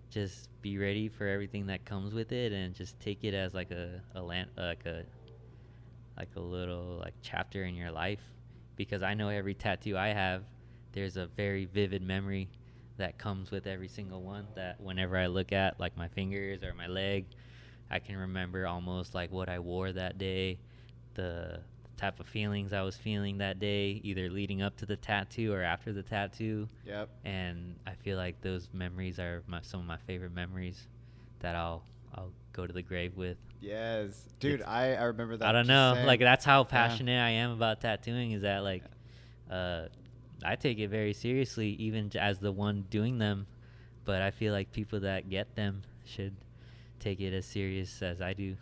just be ready for everything that comes with it, and just take it as like a little like chapter in your life. Because I know every tattoo I have, there's a very vivid memory that comes with every single one, that whenever I look at like my fingers or my leg, I can remember almost like what I wore that day, the type of feelings I was feeling that day, either leading up to the tattoo or after the tattoo. Yep. And I feel like those memories are some of my favorite memories that I'll go to the grave with. Yes, dude, I remember that. I don't know, like that's how passionate I am about tattooing, is that like I take it very seriously, even as the one doing them, but I feel like people that get them should take it as serious as I do.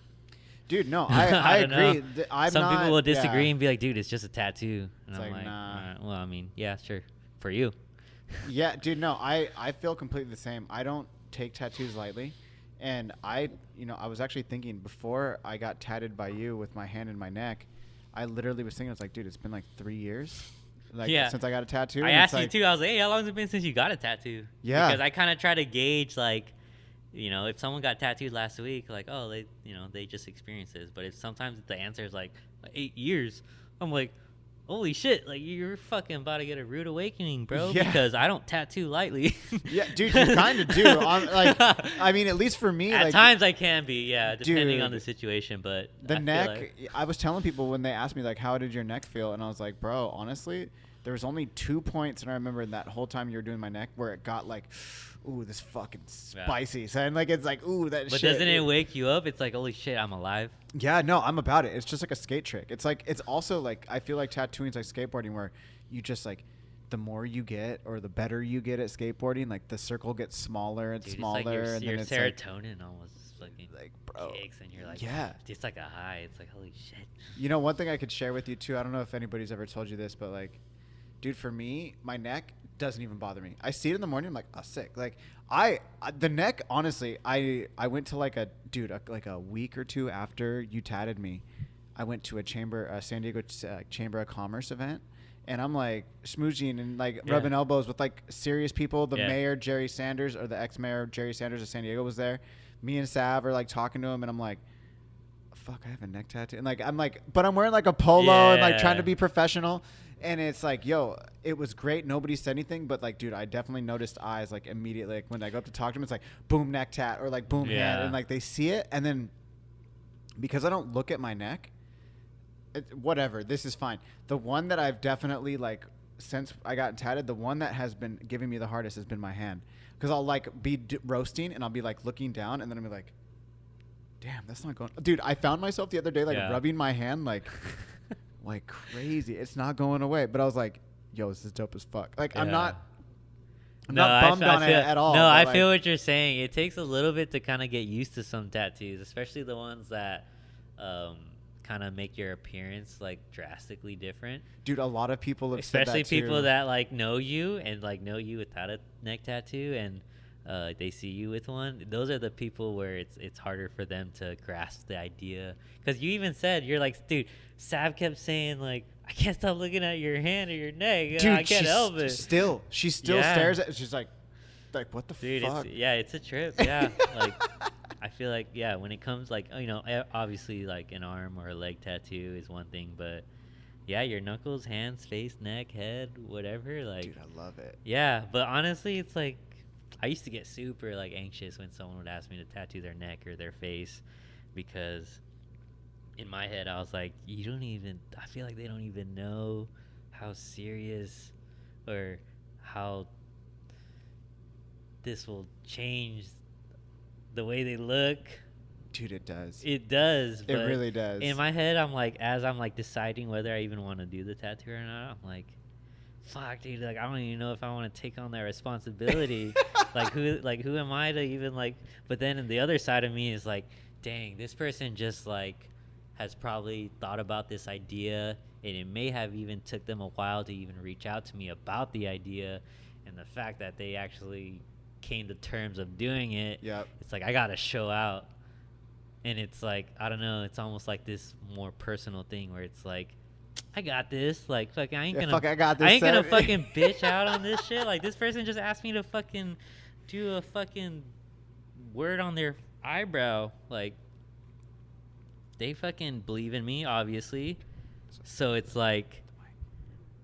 Dude, no, I agree. Some people will disagree and be like, dude, it's just a tattoo. And it's I'm like, nah. Well, I mean, yeah, sure. For you. Yeah, dude, no, I feel completely the same. I don't take tattoos lightly. And I was actually thinking, before I got tatted by you with my hand in my neck, I literally was thinking, I was like, dude, it's been like 3 years. Like, since I got a tattoo. I asked you too. I was like, hey, how long has it been since you got a tattoo? Yeah. Because I kind of try to gauge, like, you know, if someone got tattooed last week, like, oh, they, you know, they just experienced this. But if sometimes the answer is like 8 years, I'm like, holy shit, like you're fucking about to get a rude awakening, bro. Yeah. Because I don't tattoo lightly. Yeah, dude, you kind of do. Like, I mean, at least for me, At like, times I can be, yeah, depending on dude, the situation. But the I feel neck. like- I was telling people when they asked me like, how did your neck feel, and I was like, bro, honestly, there was only 2 points, and I remember that whole time you were doing my neck where it got like, ooh, this fucking spicy. So, and like it's like, ooh, that But shit. doesn't it wake you up? It's like, holy shit, I'm alive. Yeah, no, I'm about it. It's just like a skate trick. It's like, it's also like, I feel like tattooing's like skateboarding, where you just like, the more you get or the better you get at skateboarding, like the circle gets smaller and Dude, smaller, it's like and your then it's serotonin almost fucking like, bro, kicks, and you're like, yeah. it's like a high. It's like, holy shit. You know, one thing I could share with you too, I don't know if anybody's ever told you this, but like, dude, for me, my neck doesn't even bother me. I see it in the morning, I'm like, oh, sick. Like, the neck, honestly, I went to like like a week or 2 after you tatted me, I went to a San Diego Chamber of Commerce event, and I'm like schmoozing and like rubbing elbows with like serious people. The mayor, Jerry Sanders, or the ex-mayor, Jerry Sanders of San Diego, was there. Me and Sav are like talking to him, and I'm like, fuck, I have a neck tattoo. And like, I'm like, but I'm wearing like a polo and like trying to be professional. And it's like, yo, it was great. Nobody said anything, but like, dude, I definitely noticed eyes like immediately. Like when I go up to talk to them, it's like boom neck tat or like boom hand, and like they see it, and then because I don't look at my neck, whatever, this is fine. The one that I've definitely like since I got tatted, the one that has been giving me the hardest has been my hand, because I'll like be roasting and I'll be like looking down, and then I'll be like, damn, that's not going. Dude, I found myself the other day like rubbing my hand like. Like crazy. It's not going away. But I was like, yo, this is dope as fuck. Like, I'm not bummed on it at all. No, I feel what you're saying. It takes a little bit to kind of get used to some tattoos, especially the ones that kind of make your appearance like drastically different. Dude, a lot of people have especially said that people too. that like know you and like know you without a neck tattoo, and they see you with one. Those are the people where it's harder for them to grasp the idea. Because you even said, you're like, dude, Sav kept saying like, I can't stop looking at your hand or your neck. Dude, I can't help it. She still stares at it. She's like what the fuck? It's a trip. Yeah. Like, I feel like, when it comes like, you know, obviously like an arm or a leg tattoo is one thing, but your knuckles, hands, face, neck, head, whatever. Like, dude, I love it. Yeah. But honestly, it's like, I used to get super like anxious when someone would ask me to tattoo their neck or their face, because in my head I was like, I feel like they don't even know how serious or how this will change the way they look. Dude, it does. It does. It really does. In my head, I'm like, as I'm like deciding whether I even want to do the tattoo or not, I'm like, fuck, dude, like I don't even know if I want to take on that responsibility. who am I to even like? But then in the other side of me is like, dang, this person just like has probably thought about this idea, and it may have even took them a while to even reach out to me about the idea, and the fact that they actually came to terms of doing it. It's like I gotta show out, and it's like, I don't know, it's almost like this more personal thing where it's like, I got this. Like, fuck, I ain't gonna fucking bitch out on this shit. Like, this person just asked me to fucking do a fucking word on their eyebrow. Like, they fucking believe in me, obviously. So it's like,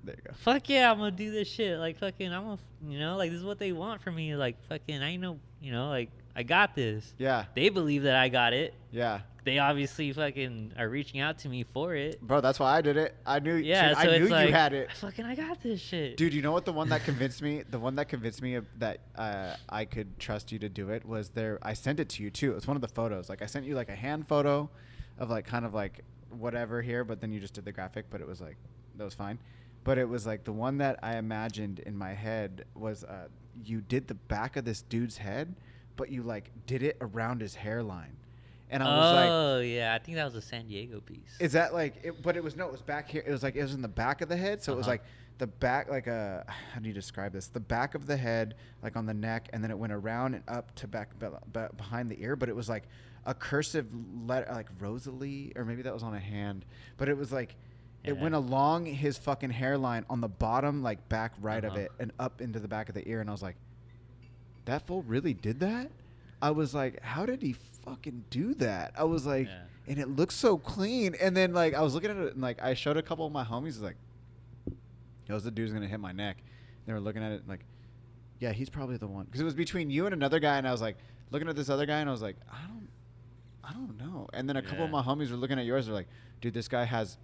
there you go. Fuck yeah, I'm gonna do this shit. Like, fucking, I'm gonna, you know, like, this is what they want from me. Like, fucking, I know, you know, like, I got this. Yeah. They believe that I got it. Yeah. They obviously fucking are reaching out to me for it. Bro, that's why I did it. I knew. Yeah, I knew like, you had it. I got this shit. Dude, you know what? The one that convinced me. The one that convinced me that I could trust you to do it was there. I sent it to you too. It was one of the photos. Like I sent you like a hand photo, of like kind of like whatever here, but then you just did the graphic. But it was like that was fine. But it was like the one that I imagined in my head was you did the back of this dude's head, but you like did it around his hairline. And I was like, oh yeah, I think that was a San Diego piece. Is that like? It was back here. It was like it was in the back of the head, so it was like the back, like a how do you describe this? The back of the head, like on the neck, and then it went around and up to back behind the ear. But it was like a cursive letter, like Rosalie, or maybe that was on a hand. But it was like it went along his fucking hairline on the bottom, like back right of it, and up into the back of the ear. And I was like, that fool really did that? I was like, how did he fucking do that? I was like, Yeah. and it looks so clean. And then like I was looking at it and like I showed a couple of my homies like, yo, the dude's gonna hit my neck. They were looking at it and like, yeah, he's probably the one, because it was between you and another guy, and I was like looking at this other guy and I was like, I don't know. And then a couple of my homies were looking at yours. They're like, dude, this guy has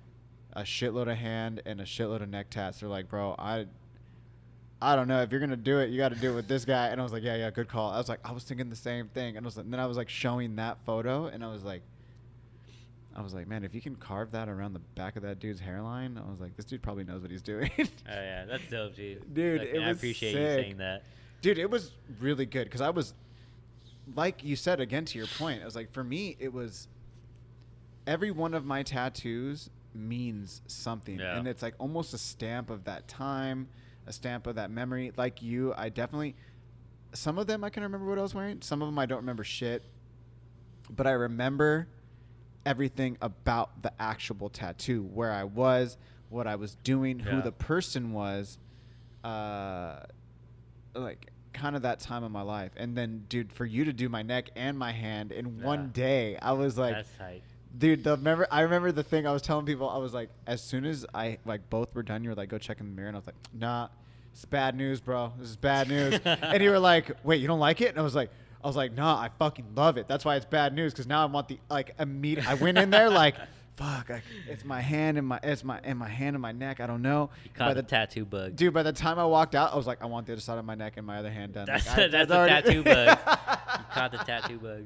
a shitload of hand and a shitload of neck tats. They're like, bro, I don't know. If you're gonna do it, you got to do it with this guy. And I was like, yeah, good call. I was like, I was thinking the same thing. And then I was like showing that photo, and I was like, man, if you can carve that around the back of that dude's hairline, I was like, this dude probably knows what he's doing. Oh yeah, that's dope, dude. Dude, Like, it was I appreciate sick. you saying that. Dude, it was really good because I was, like you said, again to your point, I was like, for me, it was every one of my tattoos means something, and it's like almost a stamp of that time, a stamp of that memory. Like you, I definitely, some of them I can remember what I was wearing, some of them I don't remember shit, but I remember everything about the actual tattoo, where I was, what I was doing, who the person was, like kind of that time of my life. And then, dude, for you to do my neck and my hand in one day, I was like, that's tight. Dude, I remember the thing I was telling people. I was like, as soon as I like both were done, you were like, go check in the mirror, and I was like, nah, it's bad news, bro. This is bad news. And you were like, wait, you don't like it? And I was like, nah, I fucking love it. That's why it's bad news, because now I want the like immediate. I went in there like, fuck, it's my hand and my hand and my neck. I don't know. You caught the tattoo bug, dude. By the time I walked out, I was like, I want the other side of my neck and my other hand done. That's like, the tattoo bug. You caught the tattoo bug,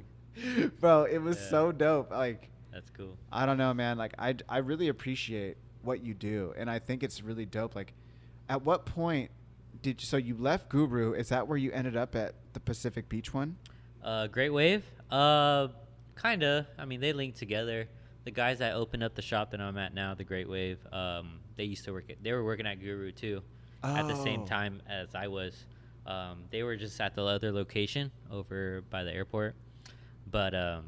bro. It was so dope. Like, that's cool. I don't know, man. Like, I really appreciate what you do, and I think it's really dope. Like, at what point so you left Guru? Is that where you ended up at the Pacific Beach one? Great Wave. Kinda. I mean, they link together. The guys that opened up the shop that I'm at now, the Great Wave, they used to they were working at Guru too, at the same time as I was. They were just at the other location over by the airport, but I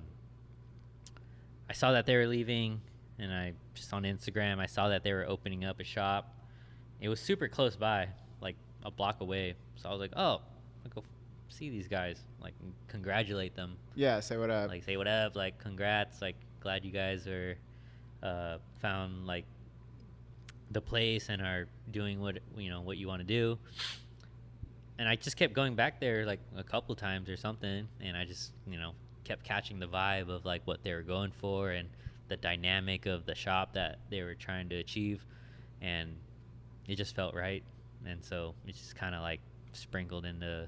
saw that they were leaving, and I just on Instagram I saw that they were opening up a shop. It was super close by, like a block away. So I was like, oh, I'll go see these guys, like congratulate them. Yeah, say what up. Like say what up, like congrats, like glad you guys are found like the place and are doing what you want to do. And I just kept going back there like a couple times or something, and I just kept catching the vibe of like what they were going for and the dynamic of the shop that they were trying to achieve, and it just felt right. And so it's just kind of like sprinkled into,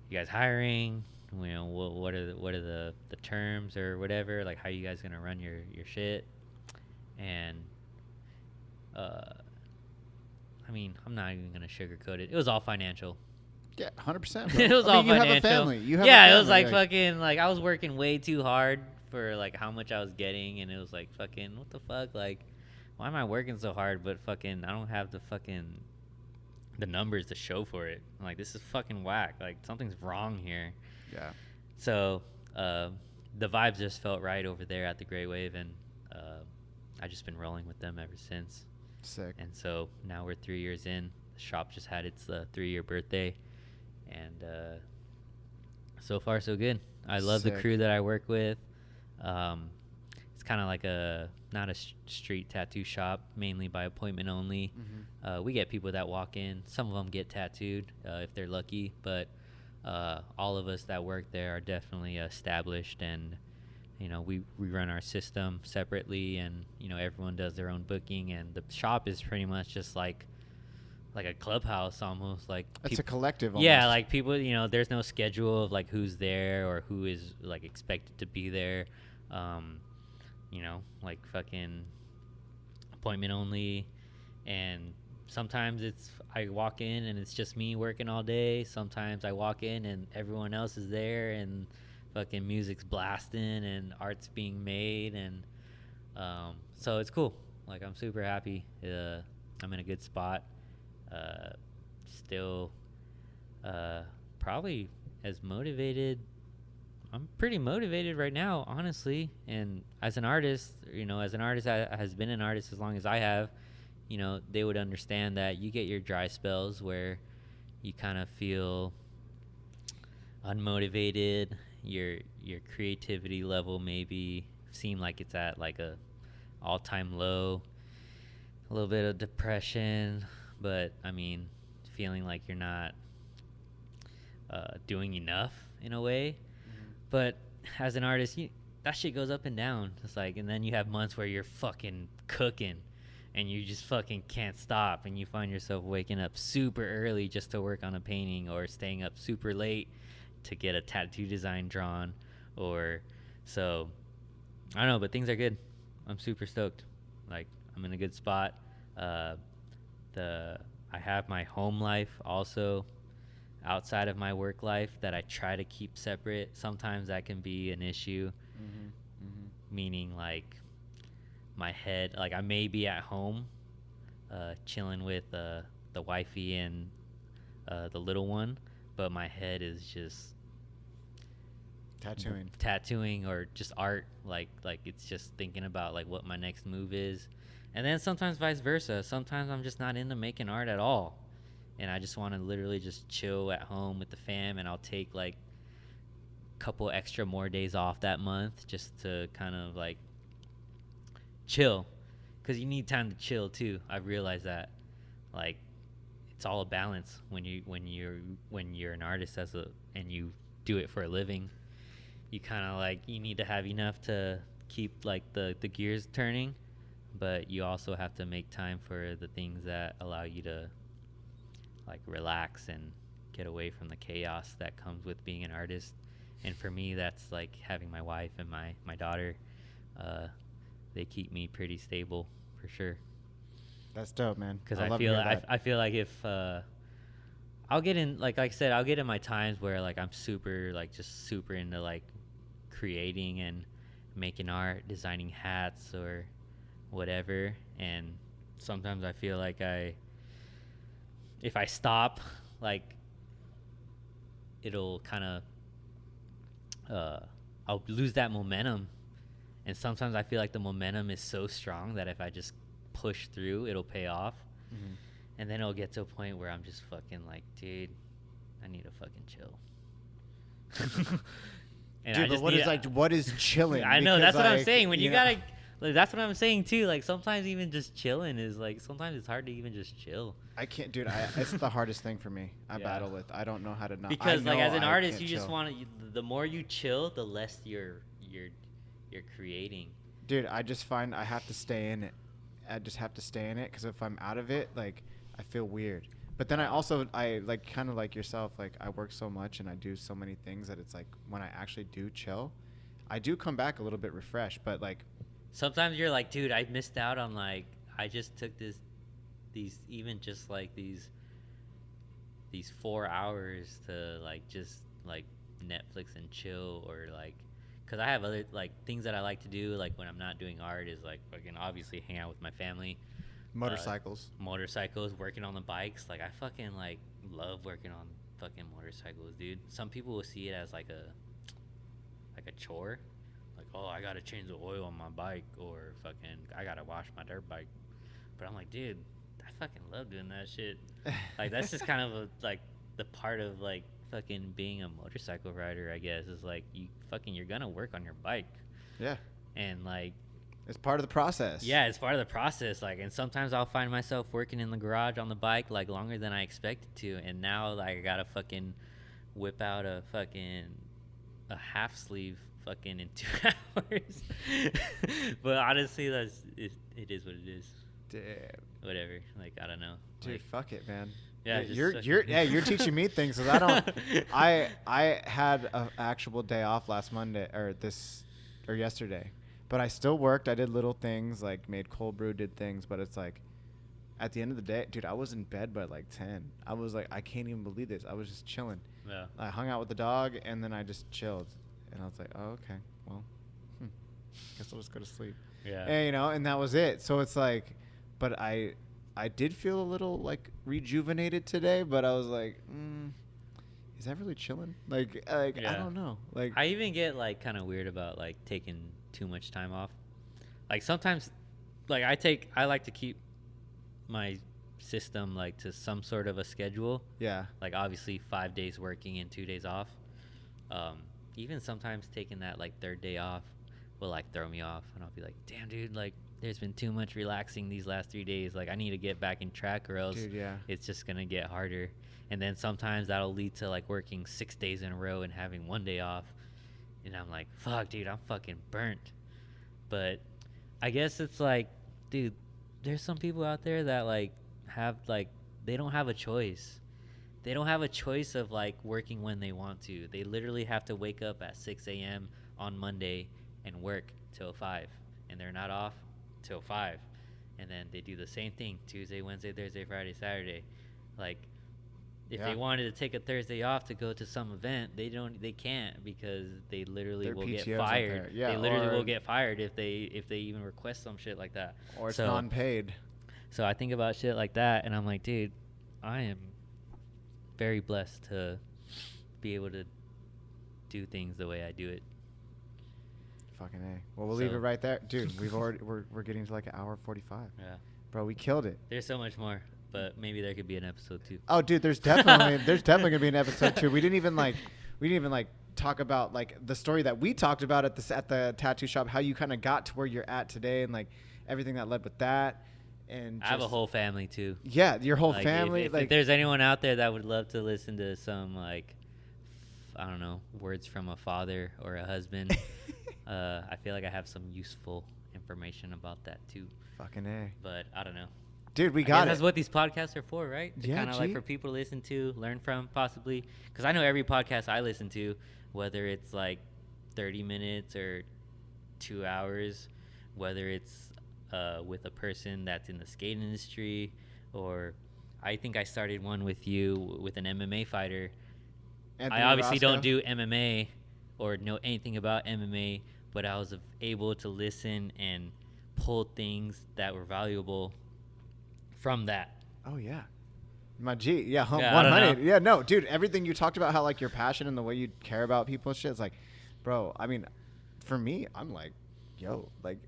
you guys hiring, what are the terms or whatever, like how you guys gonna run your shit. And I mean, I'm not even gonna sugarcoat it. It was all financial. Yeah, 100%. It was all financial. You have a family. You have yeah, a family. It was like fucking like I was working way too hard for like how much I was getting, and it was like fucking what the fuck, like why am I working so hard but fucking I don't have the numbers to show for it. I'm like, this is fucking whack. Like something's wrong here. Yeah. So the vibes just felt right over there at the Grey Wave, and I just been rolling with them ever since. Sick. And so now we're 3 years in. The shop just had its 3-year birthday, and so far so good. I love the crew that I work with. It's kind of like not a street tattoo shop, mainly by appointment only. Mm-hmm. We get people that walk in. Some of them get tattooed if they're lucky, but all of us that work there are definitely established, and we run our system separately, and everyone does their own booking, and the shop is pretty much just like a clubhouse almost. Like it's a collective almost. Yeah, like people, there's no schedule of like who's there or who is like expected to be there. Like fucking appointment only. And sometimes I walk in and it's just me working all day. Sometimes I walk in and everyone else is there and fucking music's blasting and art's being made, and so it's cool. Like I'm super happy. I'm in a good spot. Still probably as motivated. I'm pretty motivated right now, honestly. And as an artist, that has been an artist as long as I have, they would understand that you get your dry spells where you kind of feel unmotivated your creativity level maybe seem like it's at like a all-time low, a little bit of depression, but I mean, feeling like you're not doing enough in a way. But as an artist, that shit goes up and down. It's like, and then you have months where you're fucking cooking and you just fucking can't stop, and you find yourself waking up super early just to work on a painting, or staying up super late to get a tattoo design drawn, or so I don't know, but things are good. I'm super stoked. Like, I'm in a good spot. I have my home life also outside of my work life that I try to keep separate. Sometimes that can be an issue. Meaning, like, my head, like, I may be at home chilling with the wifey and the little one, but my head is just tattooing or just art, like it's just thinking about like what my next move is. And then sometimes vice versa. Sometimes I'm just not into making art at all, and I just want to literally just chill at home with the fam, and I'll take like a couple extra more days off that month just to kind of like chill, because you need time to chill too. I've realized that, like, it's all a balance when you're an artist and you do it for a living. You kind of like, you need to have enough to keep like the gears turning, but you also have to make time for the things that allow you to like relax and get away from the chaos that comes with being an artist. And for me, that's like having my wife and my daughter. They keep me pretty stable for sure. That's dope, man. Because I feel like if I'll get in, like I said, I'll get in my times where like I'm super into like creating and making art, designing hats or whatever. And sometimes I feel like if I stop, like, it'll kind of I'll lose that momentum. And sometimes I feel like the momentum is so strong that if I just push through, it'll pay off. And then it'll get to a point where I'm just fucking like, dude, I need to fucking chill. And dude, but what is chilling? I know, because, that's what I'm like, saying. When you gotta, like, that's what I'm saying too. Like, sometimes even just chilling is like, sometimes it's hard to even just chill. I can't, dude. It's the hardest thing for me. I battle with. I don't know how to not. Because like as an artist, you just want to. The more you chill, the less you're creating. Dude, I just find I have to stay in it. I just have to stay in it, because if I'm out of it, like, I feel weird. But then I like, kind of like yourself, like, I work so much and I do so many things that it's like when I actually do chill, I do come back a little bit refreshed. But like, sometimes you're like, dude, I missed out on, like, I just took these 4 hours to like just like Netflix and chill, or like, because I have other like things that I like to do, like when I'm not doing art, is like fucking obviously hang out with my family. motorcycles, working on the bikes. Like, I fucking like love working on fucking motorcycles, dude. Some people will see it as like a chore, like, oh, I gotta change the oil on my bike, or fucking I gotta wash my dirt bike. But I'm like, dude, I fucking love doing that shit. Like, that's just kind of like the part of like fucking being a motorcycle rider, I guess, is like you're gonna work on your bike. Yeah. And like, it's part of the process. Yeah, it's part of the process. Like, and sometimes I'll find myself working in the garage on the bike like longer than I expected to, and now like I gotta fucking whip out a half sleeve fucking in 2 hours. But honestly, it is what it is. Damn. Whatever. Like, I don't know. Dude, like, fuck it, man. Yeah, you're teaching me things, because I don't. I had an actual day off last Monday or yesterday, but I still worked. I did little things, like made cold brew, did things, but it's like, at the end of the day, dude, I was in bed by like 10. I was like, I can't even believe this. I was just chilling. Yeah. I hung out with the dog, and then I just chilled, and I was like, oh, okay, well, guess I'll just go to sleep. Yeah. And, and that was it. So it's like, but I did feel a little like rejuvenated today, but I was like, is that really chilling? Like yeah. I don't know. Like, I even get like kind of weird about like taking too much time off. Like, sometimes, like, I like to keep my system like to some sort of a schedule. Yeah. Like, obviously 5 days working and 2 days off. even sometimes taking that like third day off will like throw me off, and I'll be like, damn, dude, like there's been too much relaxing these last 3 days. Like I need to get back in track, or else Dude, yeah. it's just gonna get harder. And then sometimes that'll lead to like working 6 days in a row and having 1 day off, and I'm like, fuck, dude, I'm fucking burnt. But I guess it's like, dude, there's some people out there that like have like, they don't have a choice. They don't have a choice of like working when they want to. They literally have to wake up at 6 a.m. on Monday and work till 5, and they're not off till 5. And then they do the same thing Tuesday, Wednesday, Thursday, Friday, Saturday. Like, if they wanted to take a Thursday off to go to some event, they can't, because they literally Their will PTOs get up fired. there. Yeah, they literally will get fired if they even request some shit like that. Or it's non-paid. So I think about shit like that, and I'm like, dude, I am very blessed to be able to do things the way I do it. Fucking A. Well, we'll leave it right there. Dude, we're getting to like an hour 45. Yeah. Bro, we killed it. There's so much more, but maybe there could be an episode 2. Oh, dude, there's definitely gonna be an episode 2. We didn't even talk about like the story that we talked about at the tattoo shop, how you kind of got to where you're at today, and like everything that led with that. And I have a whole family too. Yeah, your whole like, family. If there's anyone out there that would love to listen to some like, I don't know, words from a father or a husband, I feel like I have some useful information about that too. Fucking A. But I don't know. Dude, we got it. That's what these podcasts are for, right? To Yeah, kind of like for people to listen to, learn from, possibly. Because I know every podcast I listen to, whether it's like 30 minutes or 2 hours, whether it's with a person that's in the skate industry, or I think I started one with you with an MMA fighter. Anthony I obviously Roscoe. don't do MMA or know anything about MMA, but I was able to listen and pull things that were valuable from that. Oh yeah, my G. Yeah, Yeah, 100. Yeah, no, dude. Everything you talked about, how like your passion and the way you care about people and shit. It's like, bro. I mean, for me, I'm like, yo, like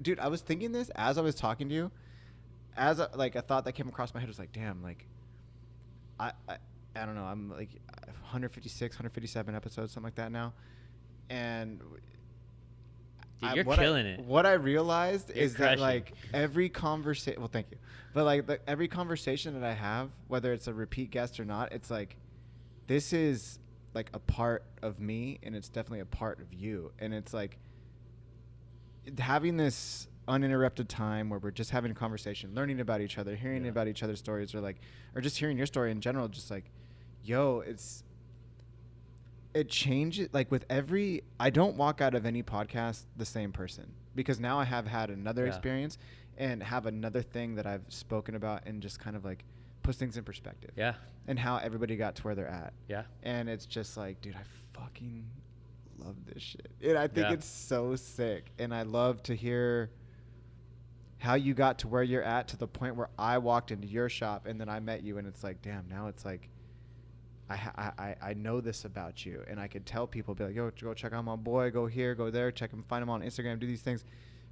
dude. I was thinking this as I was talking to you, as a thought that came across my head was like, damn, like, I don't know. I'm like 156, 157 episodes, something like that now, and. Dude, you're killing it. What I realized You're is crushing. that like every conversation, well, thank you, but like every conversation that I have, whether it's a repeat guest or not, it's like, this is like a part of me, and it's definitely a part of you, and it's like having this uninterrupted time where we're just having a conversation, learning about each other, hearing about each other's stories, or just hearing your story in general, just like, yo, it changes. Like with I don't walk out of any podcast the same person, because now I have had another experience and have another thing that I've spoken about, and just kind of like puts things in perspective. Yeah. And how everybody got to where they're at. Yeah. And it's just like, dude, I fucking love this shit. And I think it's so sick. And I love to hear how you got to where you're at, to the point where I walked into your shop and then I met you, and it's like, damn, now it's like, I know this about you, and I could tell people, be like, yo, go check out my boy, go here, go there, check him, find him on Instagram, do these things,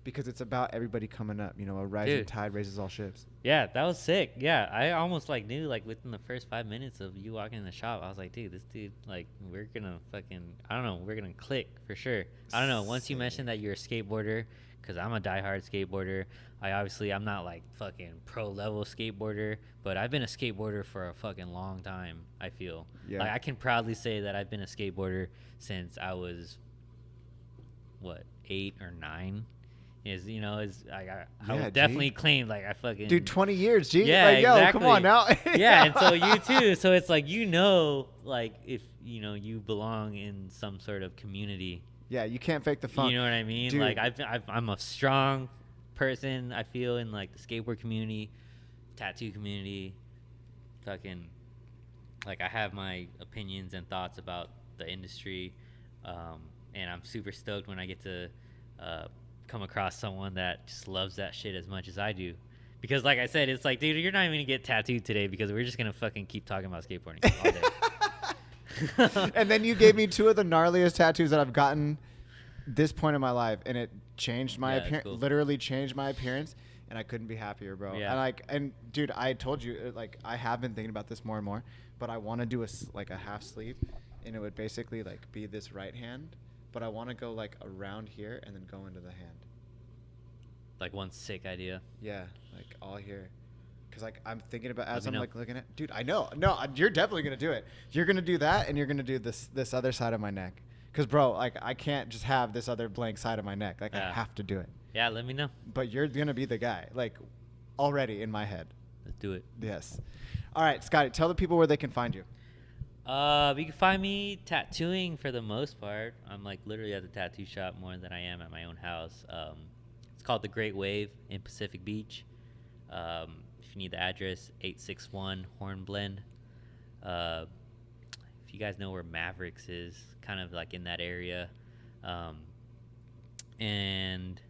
because it's about everybody coming up. You know, a rising tide raises all ships. Yeah, that was sick. Yeah, I almost like knew, like within the first 5 minutes of you walking in the shop, I was like, dude, this dude, like, we're gonna fucking, I don't know, we're gonna click for sure. I don't know. Once you mentioned that you're a skateboarder, because I'm a diehard skateboarder. I'm not like fucking pro level skateboarder, but I've been a skateboarder for a fucking long time. I feel like I can proudly say that I've been a skateboarder since I was 8 or 9. I would definitely claim like I fucking, dude, 20 years, G. Yeah, like, yo, exactly. come on now. Yeah, and so you too. So it's like, like if you belong in some sort of community. Yeah, you can't fake the fun. You know what I mean? Dude. Like I'm a strong person, I feel, in like the skateboard community, tattoo community. Fucking, like, I have my opinions and thoughts about the industry, and I'm super stoked when I get to come across someone that just loves that shit as much as I do. Because like I said, it's like, dude, you're not even gonna get tattooed today, because we're just gonna fucking keep talking about skateboarding all day. And then you gave me 2 of the gnarliest tattoos that I've gotten this point in my life, and it changed my appearance. Cool. Literally changed my appearance, and I couldn't be happier, bro. Yeah. And dude, I told you, like, I have been thinking about this more and more, but I want to do a half sleeve, and it would basically like be this right hand, but I want to go like around here and then go into the hand. Like one sick idea. Yeah, like all here. Because like I'm thinking about as Let me I'm know. like looking at, dude, I know. No, you're definitely gonna do it. You're gonna do that, and you're gonna do this other side of my neck. Because bro, like I can't just have this other blank side of my neck. Like I Yeah. have to do it. Yeah, let me know. But you're gonna be the guy, like already in my head. Let's do it. Yes. All right, Scotty, tell the people where they can find you. You can find me tattooing for the most part. I'm like literally at the tattoo shop more than I am at my own house. It's called the Great Wave in Pacific Beach. If you need the address, 861 Hornblende. If you guys know where Mavericks is, kind of like in that area. And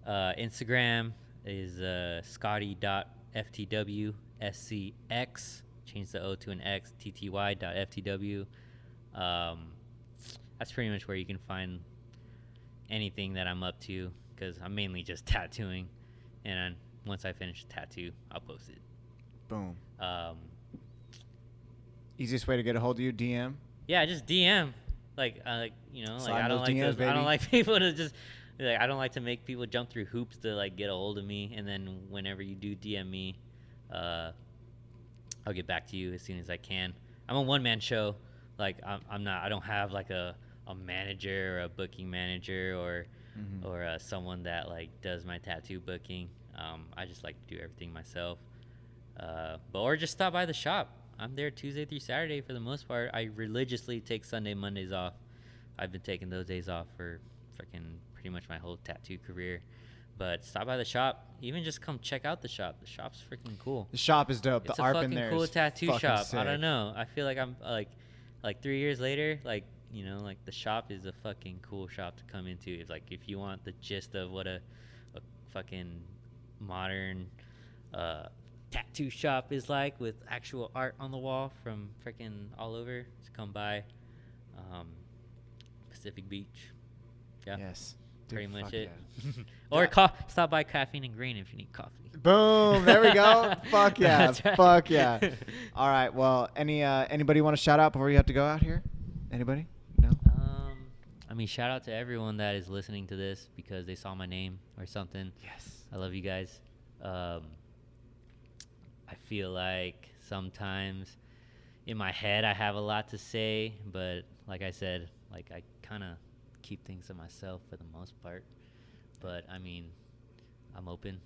Instagram is Scotty.ftw, SCX. Change the O to an X, TTY.ftw. That's pretty much where you can find anything that I'm up to, because I'm mainly just tattooing. And once I finish the tattoo, I'll post it. Boom. Easiest way to get a hold of you, DM. Yeah, just DM. Like you know, like Slide I don't those like DMs, to, baby. I don't like people to just like, I don't like to make people jump through hoops to like get a hold of me. And then whenever you do DM me, I'll get back to you as soon as I can. I'm a one-man show. Like I'm not. I don't have like a manager or a booking manager or someone that like does my tattoo booking. I just like to do everything myself. Or just stop by the shop. I'm there Tuesday through Saturday for the most part. I religiously take Sunday, Mondays off. I've been taking those days off for freaking pretty much my whole tattoo career. But stop by the shop. Even just come check out the shop. The shop's freaking cool. The shop is dope. It's The a art in fucking there cool is tattoo fucking shop. sick. I don't know. I feel like I'm like 3 years later, like, you know, like the shop is a fucking cool shop to come into. It's like if you want the gist of what a fucking modern tattoo shop is like with actual art on the wall from freaking all over, just come by Pacific Beach. Yeah. Yes. Pretty much fuck it. yeah. Or stop by Caffeine and Green if you need coffee. Boom. There we go. Fuck yeah. That's right. Fuck yeah. All right. Well, anybody want to shout out before you have to go out here? Anybody? No? I mean, shout out to everyone that is listening to this because they saw my name or something. Yes. I love you guys. I feel like sometimes in my head I have a lot to say, but like I said, like I kind of keep things to myself for the most part. But I mean, I'm open.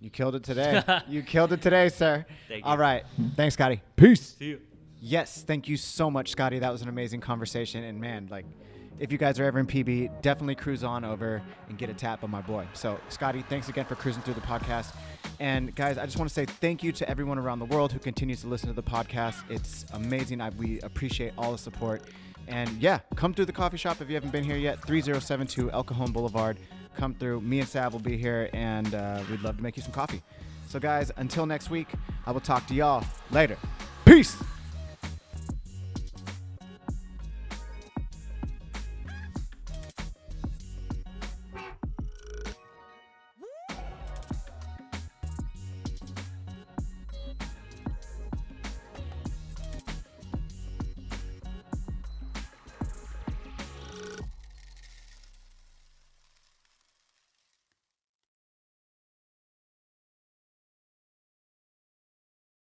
You killed it today. You killed it today, sir. Thank you. All right. Thanks, Scotty. Peace. See you. Yes, thank you so much, Scotty. That was an amazing conversation. And man, like, if you guys are ever in PB, definitely cruise on over and get a tap on my boy. So, Scotty, thanks again for cruising through the podcast. And guys, I just want to say thank you to everyone around the world who continues to listen to the podcast. It's amazing. We appreciate all the support. And yeah, come through the coffee shop if you haven't been here yet. 3072 El Cajon Boulevard. Come through. Me and Sav will be here, and we'd love to make you some coffee. So guys, until next week, I will talk to y'all later. Peace.